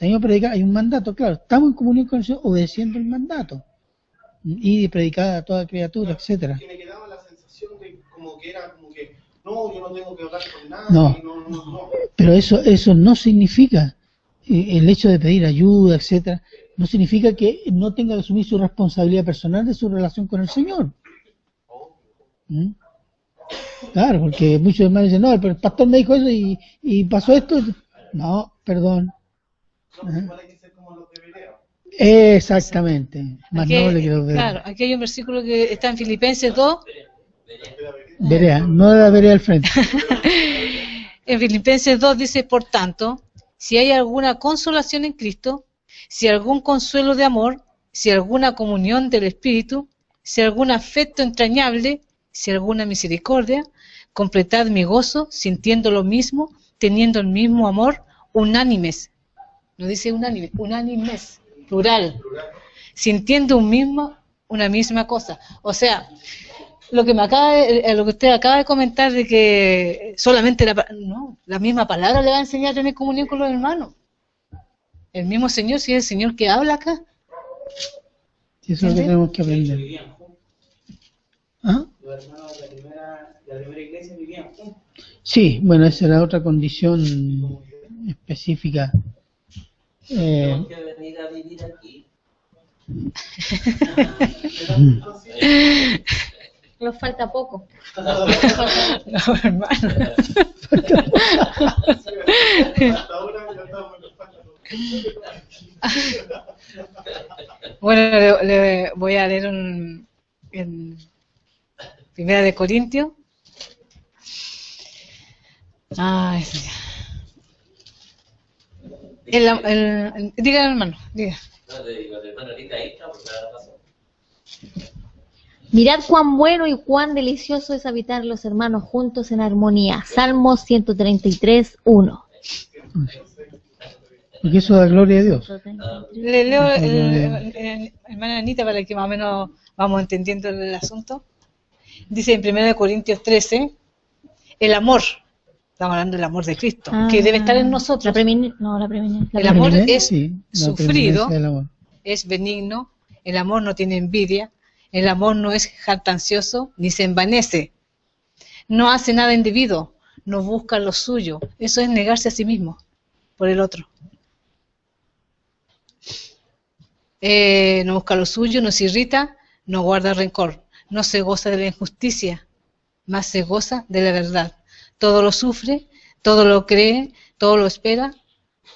tenemos que predicar, hay un mandato, claro, estamos en comunión con el Señor obedeciendo el mandato. Y de predicar a toda criatura, etcétera. Que me quedaba la sensación de como que era como que no, yo no tengo que hablar con nadie, No. no. Pero eso no significa, el hecho de pedir ayuda, etcétera, no significa que no tenga que asumir su responsabilidad personal de su relación con el Señor. ¿Mm? Claro, porque muchos hermanos dicen, no, pero el pastor me dijo eso y pasó esto. No, perdón. No, igual hay que ser como los de Berea. Exactamente. Más Aquí, noble que los de claro, aquí hay un versículo que está en Filipenses 2. Berea, no de la Berea al frente. En Filipenses 2 dice, por tanto, si hay alguna consolación en Cristo, si algún consuelo de amor, si alguna comunión del Espíritu, si algún afecto entrañable, si alguna misericordia, completad mi gozo, sintiendo lo mismo, teniendo el mismo amor, unánimes. No dice unánime, unánimes, plural. Sintiendo una misma cosa. O sea, lo que usted acaba de comentar de que solamente la misma palabra le va a enseñar a tener comunión con los hermanos. El mismo Señor, si es el Señor que habla acá. Sí, eso es lo que tenemos que aprender. Vivían juntos. ¿Ah? Los hermanos de la primera iglesia vivían juntos. Sí, bueno, esa era otra condición específica. Tenemos que venir a vivir aquí. Nos falta poco. No, hermano. Hasta ahora ya estamos en los pájaros. Bueno, le voy a leer en Primera de Corintios. Ay, diga, hermano, diga. No, te digo, hermano, ahorita ahí está, porque nada pasó. Mirad cuán bueno y cuán delicioso es habitar los hermanos juntos en armonía. Salmos 133, 1. Porque eso da gloria a Dios. Le leo, hermana Anita, para que más o menos vamos entendiendo el asunto. Dice en 1 Corintios 13, el amor, estamos hablando del amor de Cristo, que debe estar en nosotros. La preeminencia. El amor es Sí, la sufrido, preeminencia del amor. es benigno, el amor no tiene envidia, el amor no es jactancioso, ni se envanece, no hace nada indebido, no busca lo suyo. Eso es negarse a sí mismo por el otro. No busca lo suyo, no se irrita, no guarda rencor, no se goza de la injusticia, más se goza de la verdad. Todo lo sufre, todo lo cree, todo lo espera,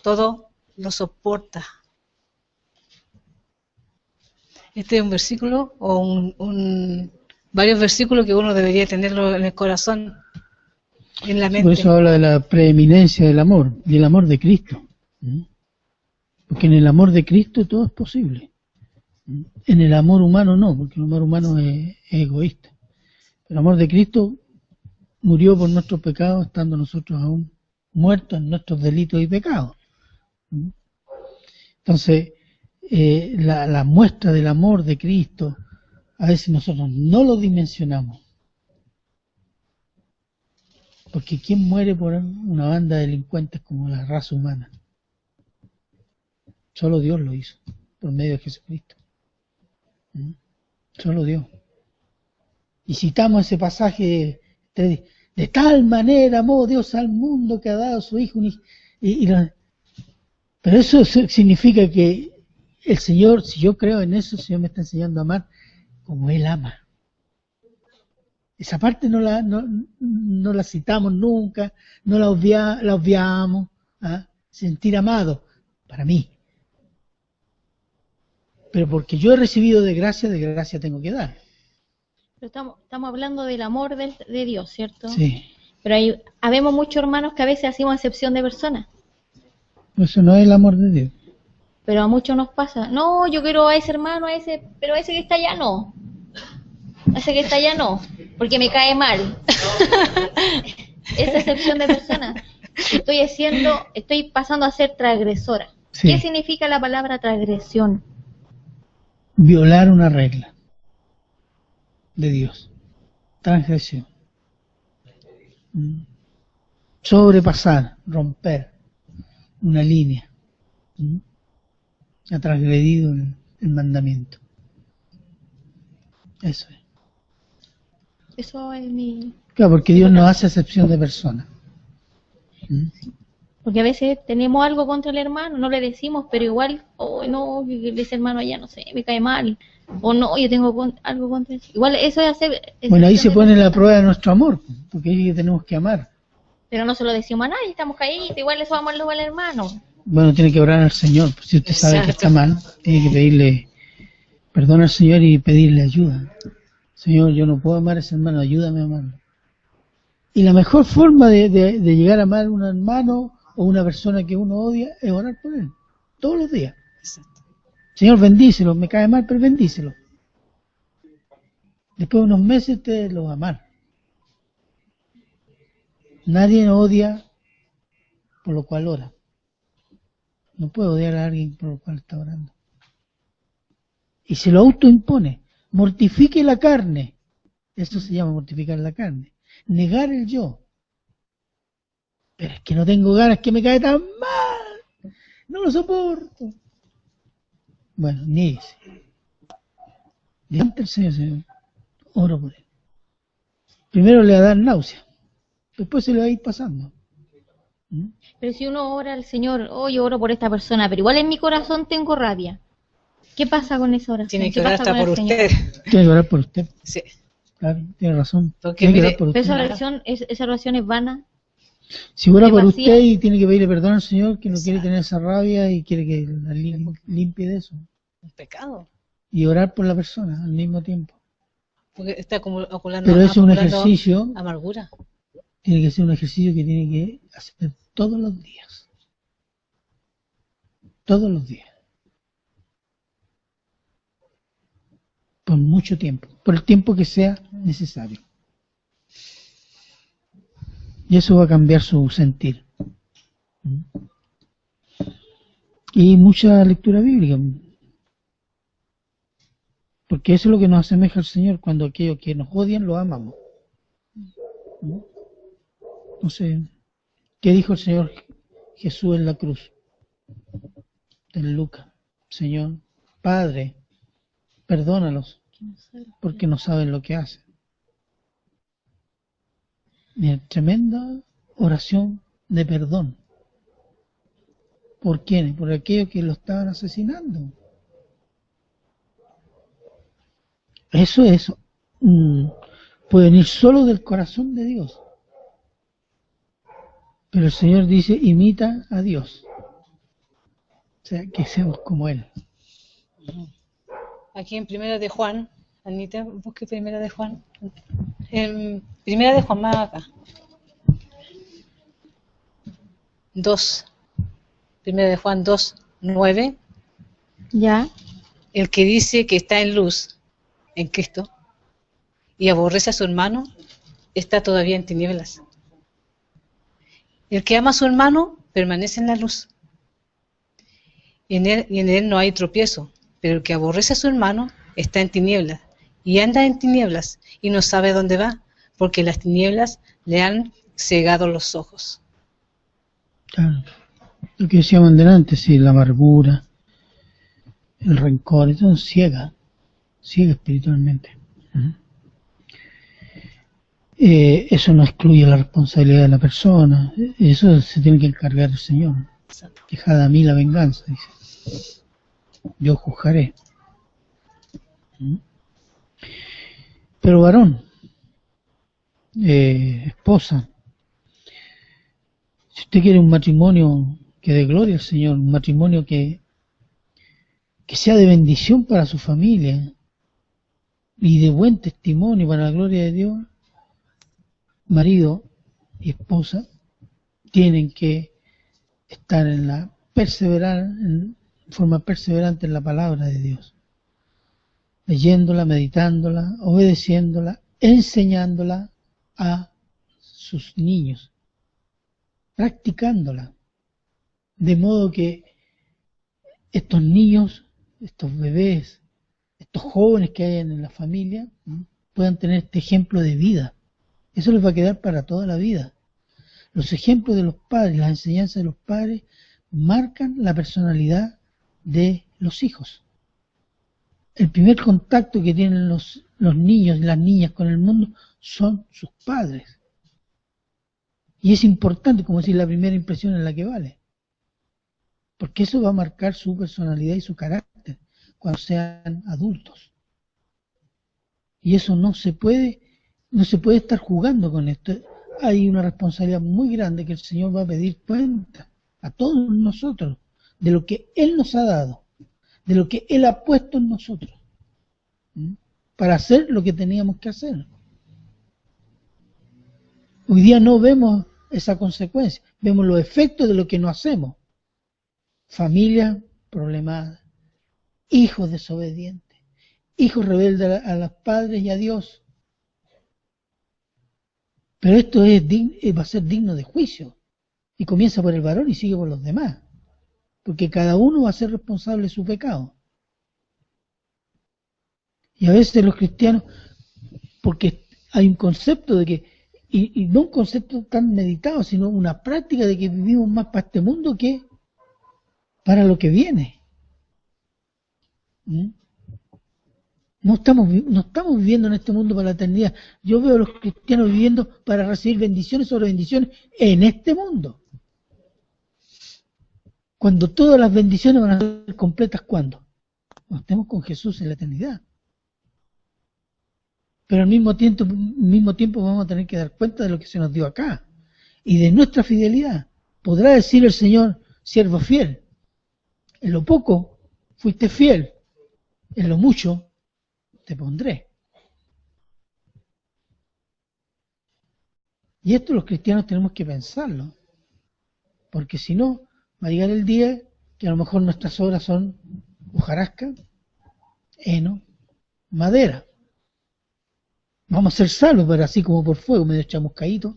todo lo soporta. Este es un versículo o varios versículos que uno debería tenerlo en el corazón, en la mente. Por eso habla de la preeminencia del amor, y el amor de Cristo. Porque en el amor de Cristo todo es posible. En el amor humano no, porque el amor humano es egoísta. El amor de Cristo murió por nuestros pecados, estando nosotros aún muertos en nuestros delitos y pecados. Entonces, la muestra del amor de Cristo, a veces nosotros no lo dimensionamos. Porque ¿quién muere por una banda de delincuentes como la raza humana? Solo Dios lo hizo, por medio de Jesucristo. Solo Dios. Y citamos ese pasaje de tal manera amó Dios al mundo que ha dado a su Hijo. Pero eso significa que el Señor, si yo creo en eso, el Señor me está enseñando a amar como Él ama. Esa parte no la citamos nunca, no la obviamos. Sentir amado, para mí. Pero porque yo he recibido de gracia tengo que dar. Pero estamos hablando del amor de Dios, ¿cierto? Sí. Pero habemos muchos hermanos que a veces hacemos excepción de personas. Eso no es el amor de Dios. Pero a muchos nos pasa. No, yo quiero a ese hermano, pero a ese que está allá no. A ese que está allá no, porque me cae mal. Esa excepción de personas. Estoy pasando a ser transgresora. Sí. ¿Qué significa la palabra transgresión? Violar una regla de Dios. Transgresión. Sobrepasar, romper una línea. ¿Mm? Ha transgredido el mandamiento. Eso es. Eso es mi... Claro, porque Dios no hace excepción de personas. ¿Mm? Porque a veces tenemos algo contra el hermano, no le decimos, pero igual, oh no, ese hermano allá, no sé, me cae mal. O no, yo tengo algo contra él. Igual eso es hacer... Bueno, ahí se pone la prueba de nuestro amor, porque ahí tenemos que amar. Pero no se lo decimos a nadie, estamos caídos, igual eso vamos al hermano. Bueno, tiene que orar al Señor. Si usted sabe que Exacto. está mal, tiene que pedirle perdón al Señor y pedirle ayuda. Señor, yo no puedo amar a ese hermano, ayúdame a amarlo. Y la mejor forma de llegar a amar a un hermano o una persona que uno odia es orar por él, todos los días. Exacto. Señor, bendícelo, me cae mal, pero bendícelo. Después de unos meses usted lo va a amar. Nadie odia por lo cual ora. No puede odiar a alguien por lo cual está orando. Y se lo autoimpone. Mortifique la carne. Esto se llama mortificar la carne. Negar el yo. Pero es que no tengo ganas, que me cae tan mal. No lo soporto. Bueno, niéguese. Delante del Señor, oro por él. Primero le va a dar náusea. Después se le va a ir pasando. ¿Mm? Pero si uno ora al Señor, oh, yo oro por esta persona, pero igual en mi corazón tengo rabia. ¿Qué pasa con esa oración? Tiene que ¿Qué orar pasa hasta con por el Señor? usted. Tiene que orar por usted. Sí. Claro, tiene razón. Porque Tiene que mire, orar por Pero usted. esa oración es vana. Si ora es por vacía. usted y tiene que pedirle perdón al Señor, que no quiere tener esa rabia y quiere que la limpie de eso. Un pecado. Y orar por la persona al mismo tiempo. Porque está acumulando, Pero eso es un acumulando ejercicio, amargura. tiene que ser un ejercicio que tiene que hacer todos los días. Todos los días. Por mucho tiempo. Por el tiempo que sea necesario. Y eso va a cambiar su sentir. Y mucha lectura bíblica. Porque eso es lo que nos asemeja al Señor. Cuando aquellos que nos odian, lo amamos. No sé, ¿qué dijo el Señor Jesús en la cruz? En Lucas. Señor, Padre, perdónalos, porque no saben lo que hacen. Mira, tremenda oración de perdón. ¿Por quiénes? Por aquellos que lo estaban asesinando. Eso puede venir solo del corazón de Dios. Pero el Señor dice, imita a Dios. O sea, que seamos como Él. Aquí en Primera de Juan, Anita, busque Primera de Juan. En Primera de Juan, más acá. 2. Primera de Juan 2, 9. Ya. El que dice que está en luz, en Cristo, y aborrece a su hermano, está todavía en tinieblas. El que ama a su hermano permanece en la luz. Y en él no hay tropiezo, pero el que aborrece a su hermano está en tinieblas, y anda en tinieblas, y no sabe dónde va, porque las tinieblas le han cegado los ojos. Claro. Lo que decíamos delante, sí, la amargura, el rencor, eso ciega espiritualmente. Eso no excluye la responsabilidad de la persona, eso se tiene que encargar el Señor. Dejad a mí la venganza, dice. Yo juzgaré. Pero varón, esposa, si usted quiere un matrimonio que dé gloria al Señor, un matrimonio que sea de bendición para su familia y de buen testimonio para la gloria de Dios, marido y esposa tienen que estar en forma perseverante en la palabra de Dios, leyéndola, meditándola, obedeciéndola, enseñándola a sus niños, practicándola, de modo que estos niños, estos bebés, estos jóvenes que hay en la familia puedan tener este ejemplo de vida. Eso les va a quedar para toda la vida. Los ejemplos de los padres, las enseñanzas de los padres marcan la personalidad de los hijos. El primer contacto que tienen los niños y las niñas con el mundo son sus padres. Y es importante, como decir, la primera impresión es la que vale. Porque eso va a marcar su personalidad y su carácter cuando sean adultos. Y eso no se puede estar jugando con esto. Hay una responsabilidad muy grande que el Señor va a pedir cuenta a todos nosotros de lo que Él nos ha dado, de lo que Él ha puesto en nosotros, para hacer lo que teníamos que hacer. Hoy día no vemos esa consecuencia, vemos los efectos de lo que no hacemos. Familia problemada, hijos desobedientes, hijos rebeldes a los padres y a Dios. Pero esto va a ser digno de juicio, y comienza por el varón y sigue por los demás, porque cada uno va a ser responsable de su pecado. Y a veces los cristianos, porque hay un concepto de que, y no un concepto tan meditado, sino una práctica de que vivimos más para este mundo que para lo que viene. No estamos viviendo en este mundo para la eternidad. Yo veo a los cristianos viviendo para recibir bendiciones sobre bendiciones en este mundo. Cuando todas las bendiciones van a ser completas, ¿cuándo? Cuando estemos con Jesús en la eternidad. Pero al mismo tiempo vamos a tener que dar cuenta de lo que se nos dio acá y de nuestra fidelidad. Podrá decir el Señor, siervo fiel, en lo poco fuiste fiel, en lo mucho te pondré. Y esto los cristianos tenemos que pensarlo, porque si no, va a llegar el día que a lo mejor nuestras obras son hojarasca, heno, madera. Vamos a ser salvos, pero así como por fuego, medio chamuscaditos,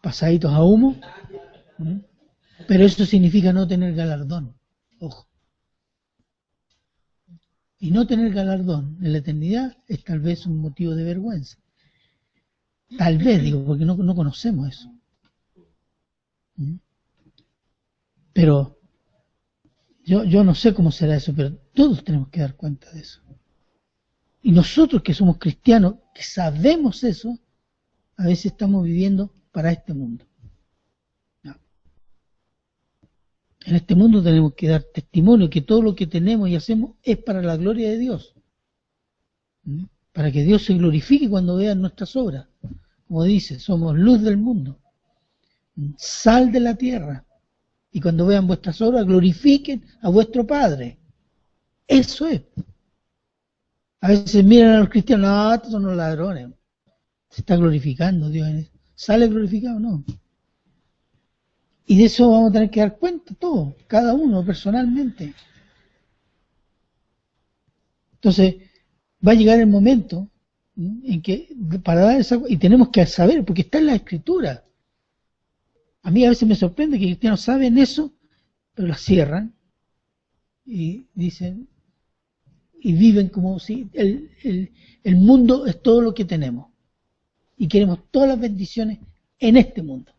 pasaditos a humo, pero eso significa no tener galardón. Ojo. Y no tener galardón en la eternidad es tal vez un motivo de vergüenza. Tal vez, digo, porque no conocemos eso. Pero yo no sé cómo será eso, pero todos tenemos que dar cuenta de eso. Y nosotros que somos cristianos, que sabemos eso, a veces estamos viviendo para este mundo. No. En este mundo tenemos que dar testimonio que todo lo que tenemos y hacemos es para la gloria de Dios. Para que Dios se glorifique cuando vean nuestras obras. Como dice, somos luz del mundo, sal de la tierra. Y cuando vean vuestras obras, glorifiquen a vuestro Padre. Eso es. A veces miran a los cristianos, no, estos son los ladrones. Se está glorificando Dios en eso. ¿Sale glorificado? No. Y de eso vamos a tener que dar cuenta todos, cada uno personalmente. Entonces, va a llegar el momento en que, para dar esa, y tenemos que saber, porque está en la Escritura. A mí a veces me sorprende que cristianos saben eso, pero la cierran y dicen, y viven como si el mundo es todo lo que tenemos y queremos todas las bendiciones en este mundo.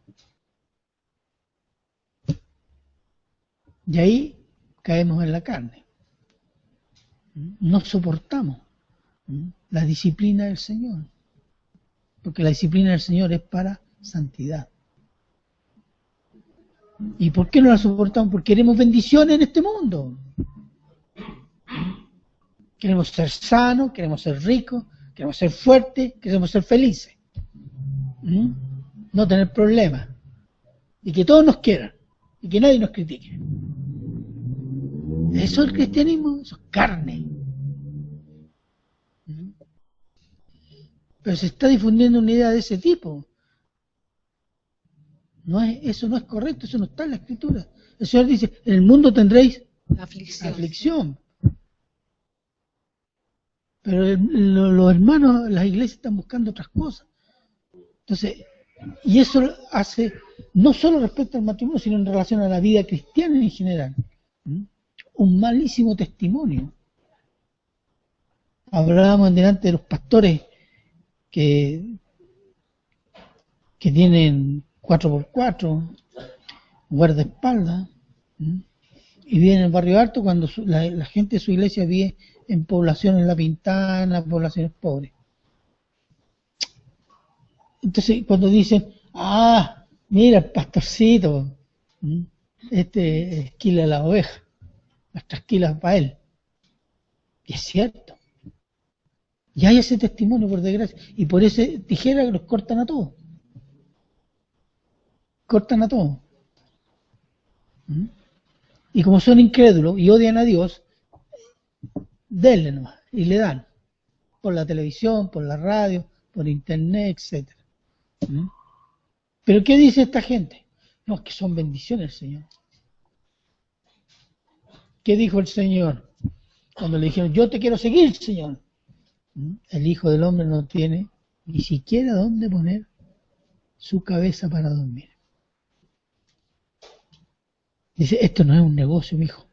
Y ahí caemos en la carne. No soportamos la disciplina del Señor, porque la disciplina del Señor es para santidad. ¿Y por qué no la soportamos? Porque queremos bendiciones en este mundo. Queremos ser sanos, queremos ser ricos, queremos ser fuertes, queremos ser felices. No tener problemas. Y que todos nos quieran. Y que nadie nos critique. Eso es el cristianismo, eso es carne. Pero se está difundiendo una idea de ese tipo. Eso no es correcto, eso no está en la Escritura. El Señor dice, en el mundo tendréis aflicción. Pero los hermanos, las iglesias están buscando otras cosas. Entonces, y eso hace, no solo respecto al matrimonio, sino en relación a la vida cristiana en general, un malísimo testimonio. Hablábamos delante de los pastores que tienen 4x4, guardaespaldas, y vive en el barrio alto cuando la gente de su iglesia vive en poblaciones La Pintana, poblaciones pobres. Entonces, cuando dicen, mira el pastorcito, esquila la oveja, las trasquilas para él. Y es cierto. Y hay ese testimonio, por desgracia. Y por ese tijera que los cortan a todos. Cortan a todos. Y como son incrédulos y odian a Dios, denle nomás. Y le dan. Por la televisión, por la radio, por internet, etcétera. Pero ¿qué dice esta gente? No, es que son bendiciones del Señor. ¿Qué dijo el Señor? Cuando le dijeron, yo te quiero seguir, Señor. El Hijo del Hombre no tiene ni siquiera dónde poner su cabeza para dormir. Dice, esto no es un negocio, mi hijo.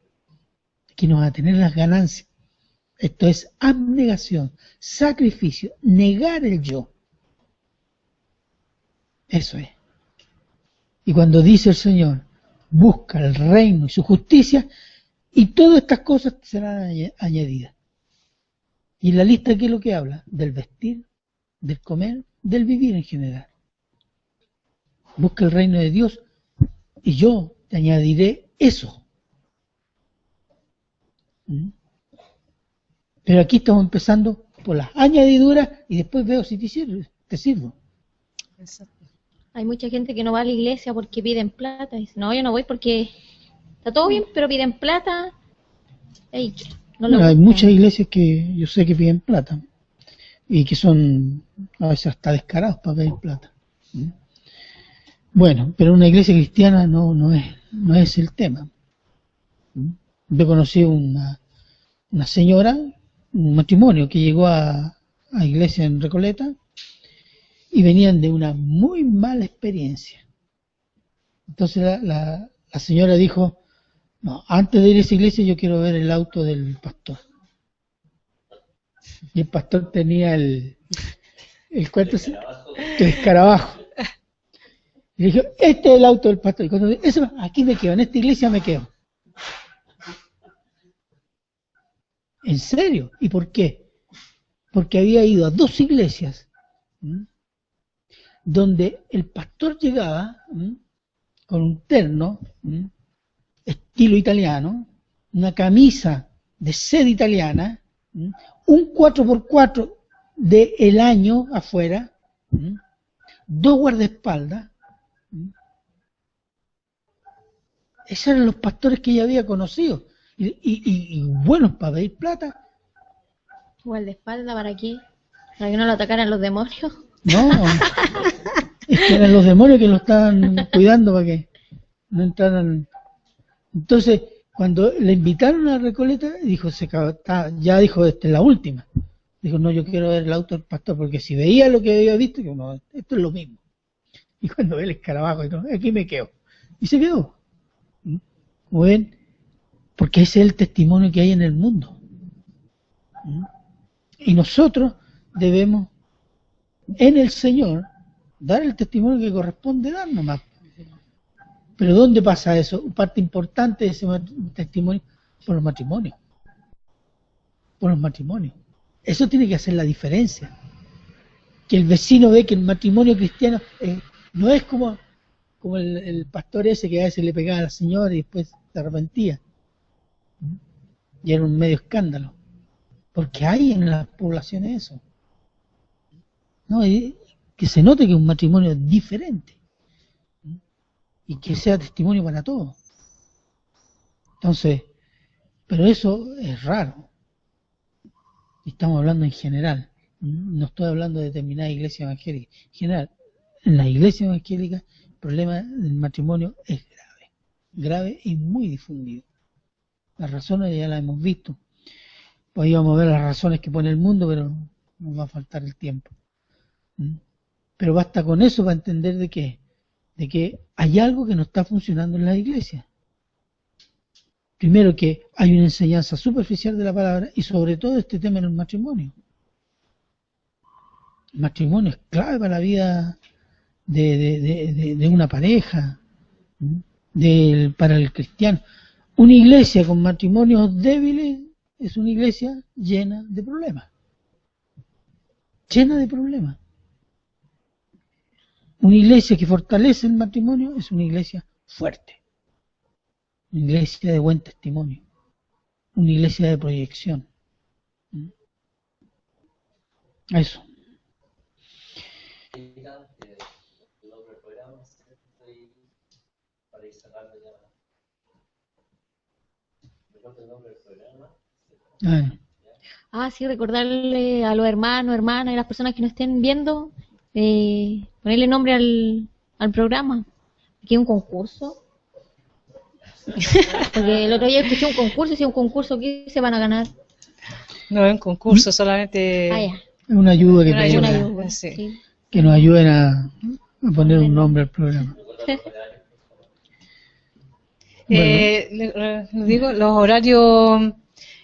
Aquí no vas a tener las ganancias. Esto es abnegación, sacrificio, negar el yo. Eso es. Y cuando dice el Señor, busca el reino y su justicia, y todas estas cosas serán añadidas. Y en la lista, ¿qué es lo que habla? Del vestir, del comer, del vivir en general. Busca el reino de Dios y yo te añadiré eso. Pero aquí estamos empezando por las añadiduras y después veo si te sirvo. Exacto. Hay mucha gente que no va a la iglesia porque piden plata. Dice, no, yo no voy porque está todo bien, pero piden plata. Ey, Bueno, hay muchas iglesias que yo sé que piden plata y que son a veces hasta descarados para pedir plata. Bueno, pero una iglesia cristiana no es el tema. Yo conocí una señora, un matrimonio que llegó a iglesia en Recoleta y venían de una muy mala experiencia. Entonces la señora dijo, no, antes de ir a esa iglesia yo quiero ver el auto del pastor. Y el pastor tenía el escarabajo. Y le dije, este es el auto del pastor. Y cuando eso, aquí me quedo, en esta iglesia me quedo. ¿En serio? ¿Y por qué? Porque había ido a 2 iglesias donde el pastor llegaba con un terno estilo italiano, una camisa de seda italiana, un 4x4 del año afuera, 2 guardaespaldas. Esos eran los pastores que ella había conocido y buenos para pedir plata. ¿Guardaespaldas para qué? ¿Para que no lo atacaran los demonios? No, es que eran los demonios que lo estaban cuidando para que no entraran. Entonces, cuando le invitaron a Recoleta, dijo, ya dijo, esta es la última. Dijo, no, yo quiero ver el auto del pastor, porque si veía lo que había visto, digo, no, esto es lo mismo. Y cuando ve el escarabajo, dijo, aquí me quedo. Y se quedó. Como ven, porque ese es el testimonio que hay en el mundo. Y nosotros debemos, en el Señor, dar el testimonio que corresponde dar nomás. Pero ¿dónde pasa eso? Parte importante de ese testimonio, por los matrimonios. Por los matrimonios. Eso tiene que hacer la diferencia. Que el vecino ve que el matrimonio cristiano no es como el pastor ese que a veces le pegaba a la señora y después se arrepentía. Y era un medio escándalo. Porque hay en las poblaciones eso. No, y que se note que es un matrimonio diferente. Y que sea testimonio para todos. Entonces, pero eso es raro. Y estamos hablando en general. No estoy hablando de determinada iglesia evangélica. En general, en la iglesia evangélica el problema del matrimonio es grave. Grave y muy difundido. Las razones ya las hemos visto. Podríamos ver las razones que pone el mundo, pero nos va a faltar el tiempo. Pero basta con eso para entender de que hay algo que no está funcionando en la iglesia. Primero, que hay una enseñanza superficial de la palabra y sobre todo este tema en el matrimonio. El matrimonio es clave para la vida de una pareja. para el cristiano. Una iglesia con matrimonios débiles es una iglesia llena de problemas. Llena de problemas. Una iglesia que fortalece el matrimonio es una iglesia fuerte. Una iglesia de buen testimonio. Una iglesia de proyección. Eso. Sí, recordarle a los hermanos, hermanas y las personas que nos estén viendo, ponerle nombre al programa. Aquí hay un concurso. Porque el otro día escuché un concurso, y si un concurso, ¿qué se van a ganar? No es un concurso, solamente Ya. Es una ayuda que una pedimos, ayuda, sí. Sí. que nos ayuden a poner un nombre al programa. Les digo, los horarios,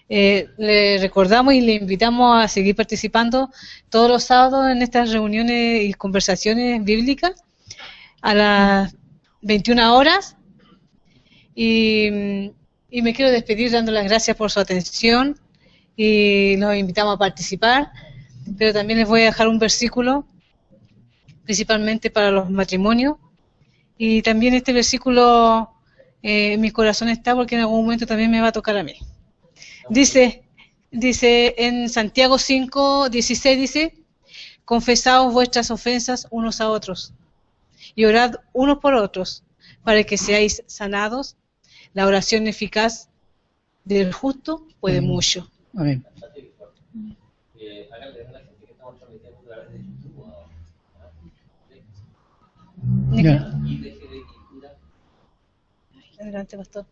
le recordamos y le invitamos a seguir participando todos los sábados en estas reuniones y conversaciones bíblicas a las 21 horas. Y me quiero despedir dando las gracias por su atención y los invitamos a participar, pero también les voy a dejar un versículo principalmente para los matrimonios, y también este versículo en mi corazón está porque en algún momento también me va a tocar a mí. Dice en Santiago 5:16, dice: confesaos vuestras ofensas unos a otros y orad unos por otros para que seáis sanados. La oración eficaz del justo puede mucho. Amén. Ya. Adelante, pastor.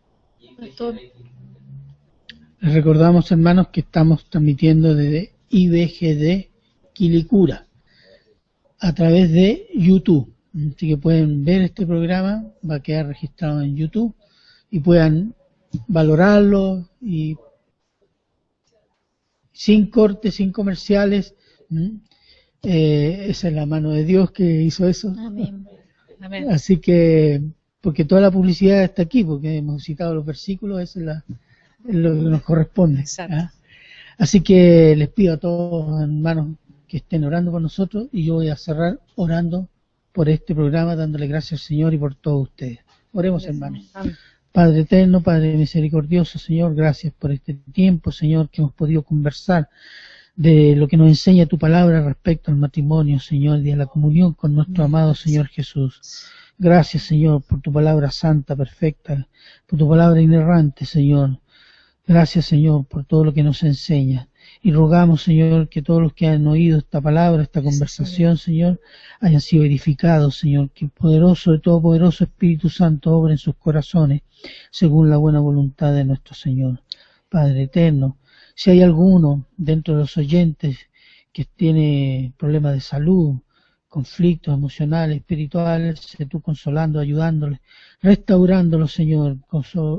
Les recordamos, hermanos, que estamos transmitiendo desde IBGD Quilicura a través de YouTube. Así que pueden ver este programa, va a quedar registrado en YouTube y puedan valorarlo y sin cortes, sin comerciales. Esa es la mano de Dios que hizo eso. Amén. Amén. Así que, porque toda la publicidad está aquí, porque hemos citado los versículos, eso es lo que nos corresponde. Exacto. Así que les pido a todos, hermanos, que estén orando por nosotros, y yo voy a cerrar orando por este programa, dándole gracias al Señor y por todos ustedes. Oremos, hermanos. Amén. Padre eterno, Padre misericordioso, Señor, gracias por este tiempo, Señor, que hemos podido conversar de lo que nos enseña tu palabra respecto al matrimonio, Señor, y a la comunión con nuestro amado Señor Jesús. Gracias, Señor, por tu palabra santa, perfecta, por tu palabra inerrante, Señor. Gracias, Señor, por todo lo que nos enseña. Y rogamos, Señor, que todos los que han oído esta palabra, esta conversación, Señor, hayan sido edificados, Señor, que el poderoso, de todo poderoso Espíritu Santo obre en sus corazones, según la buena voluntad de nuestro Señor. Padre eterno, si hay alguno dentro de los oyentes que tiene problemas de salud, conflictos emocionales, espirituales, sé tú consolando, ayudándoles, restaurándolos, Señor,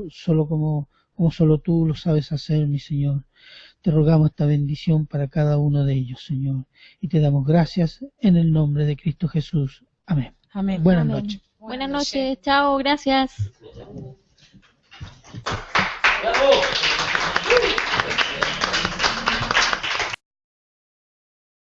solo como solo tú lo sabes hacer, mi Señor. Te rogamos esta bendición para cada uno de ellos, Señor, y te damos gracias en el nombre de Cristo Jesús. Amén. Amén. Buenas Amén. noches. Buenas noches. Chao. Gracias. ¡Bravo!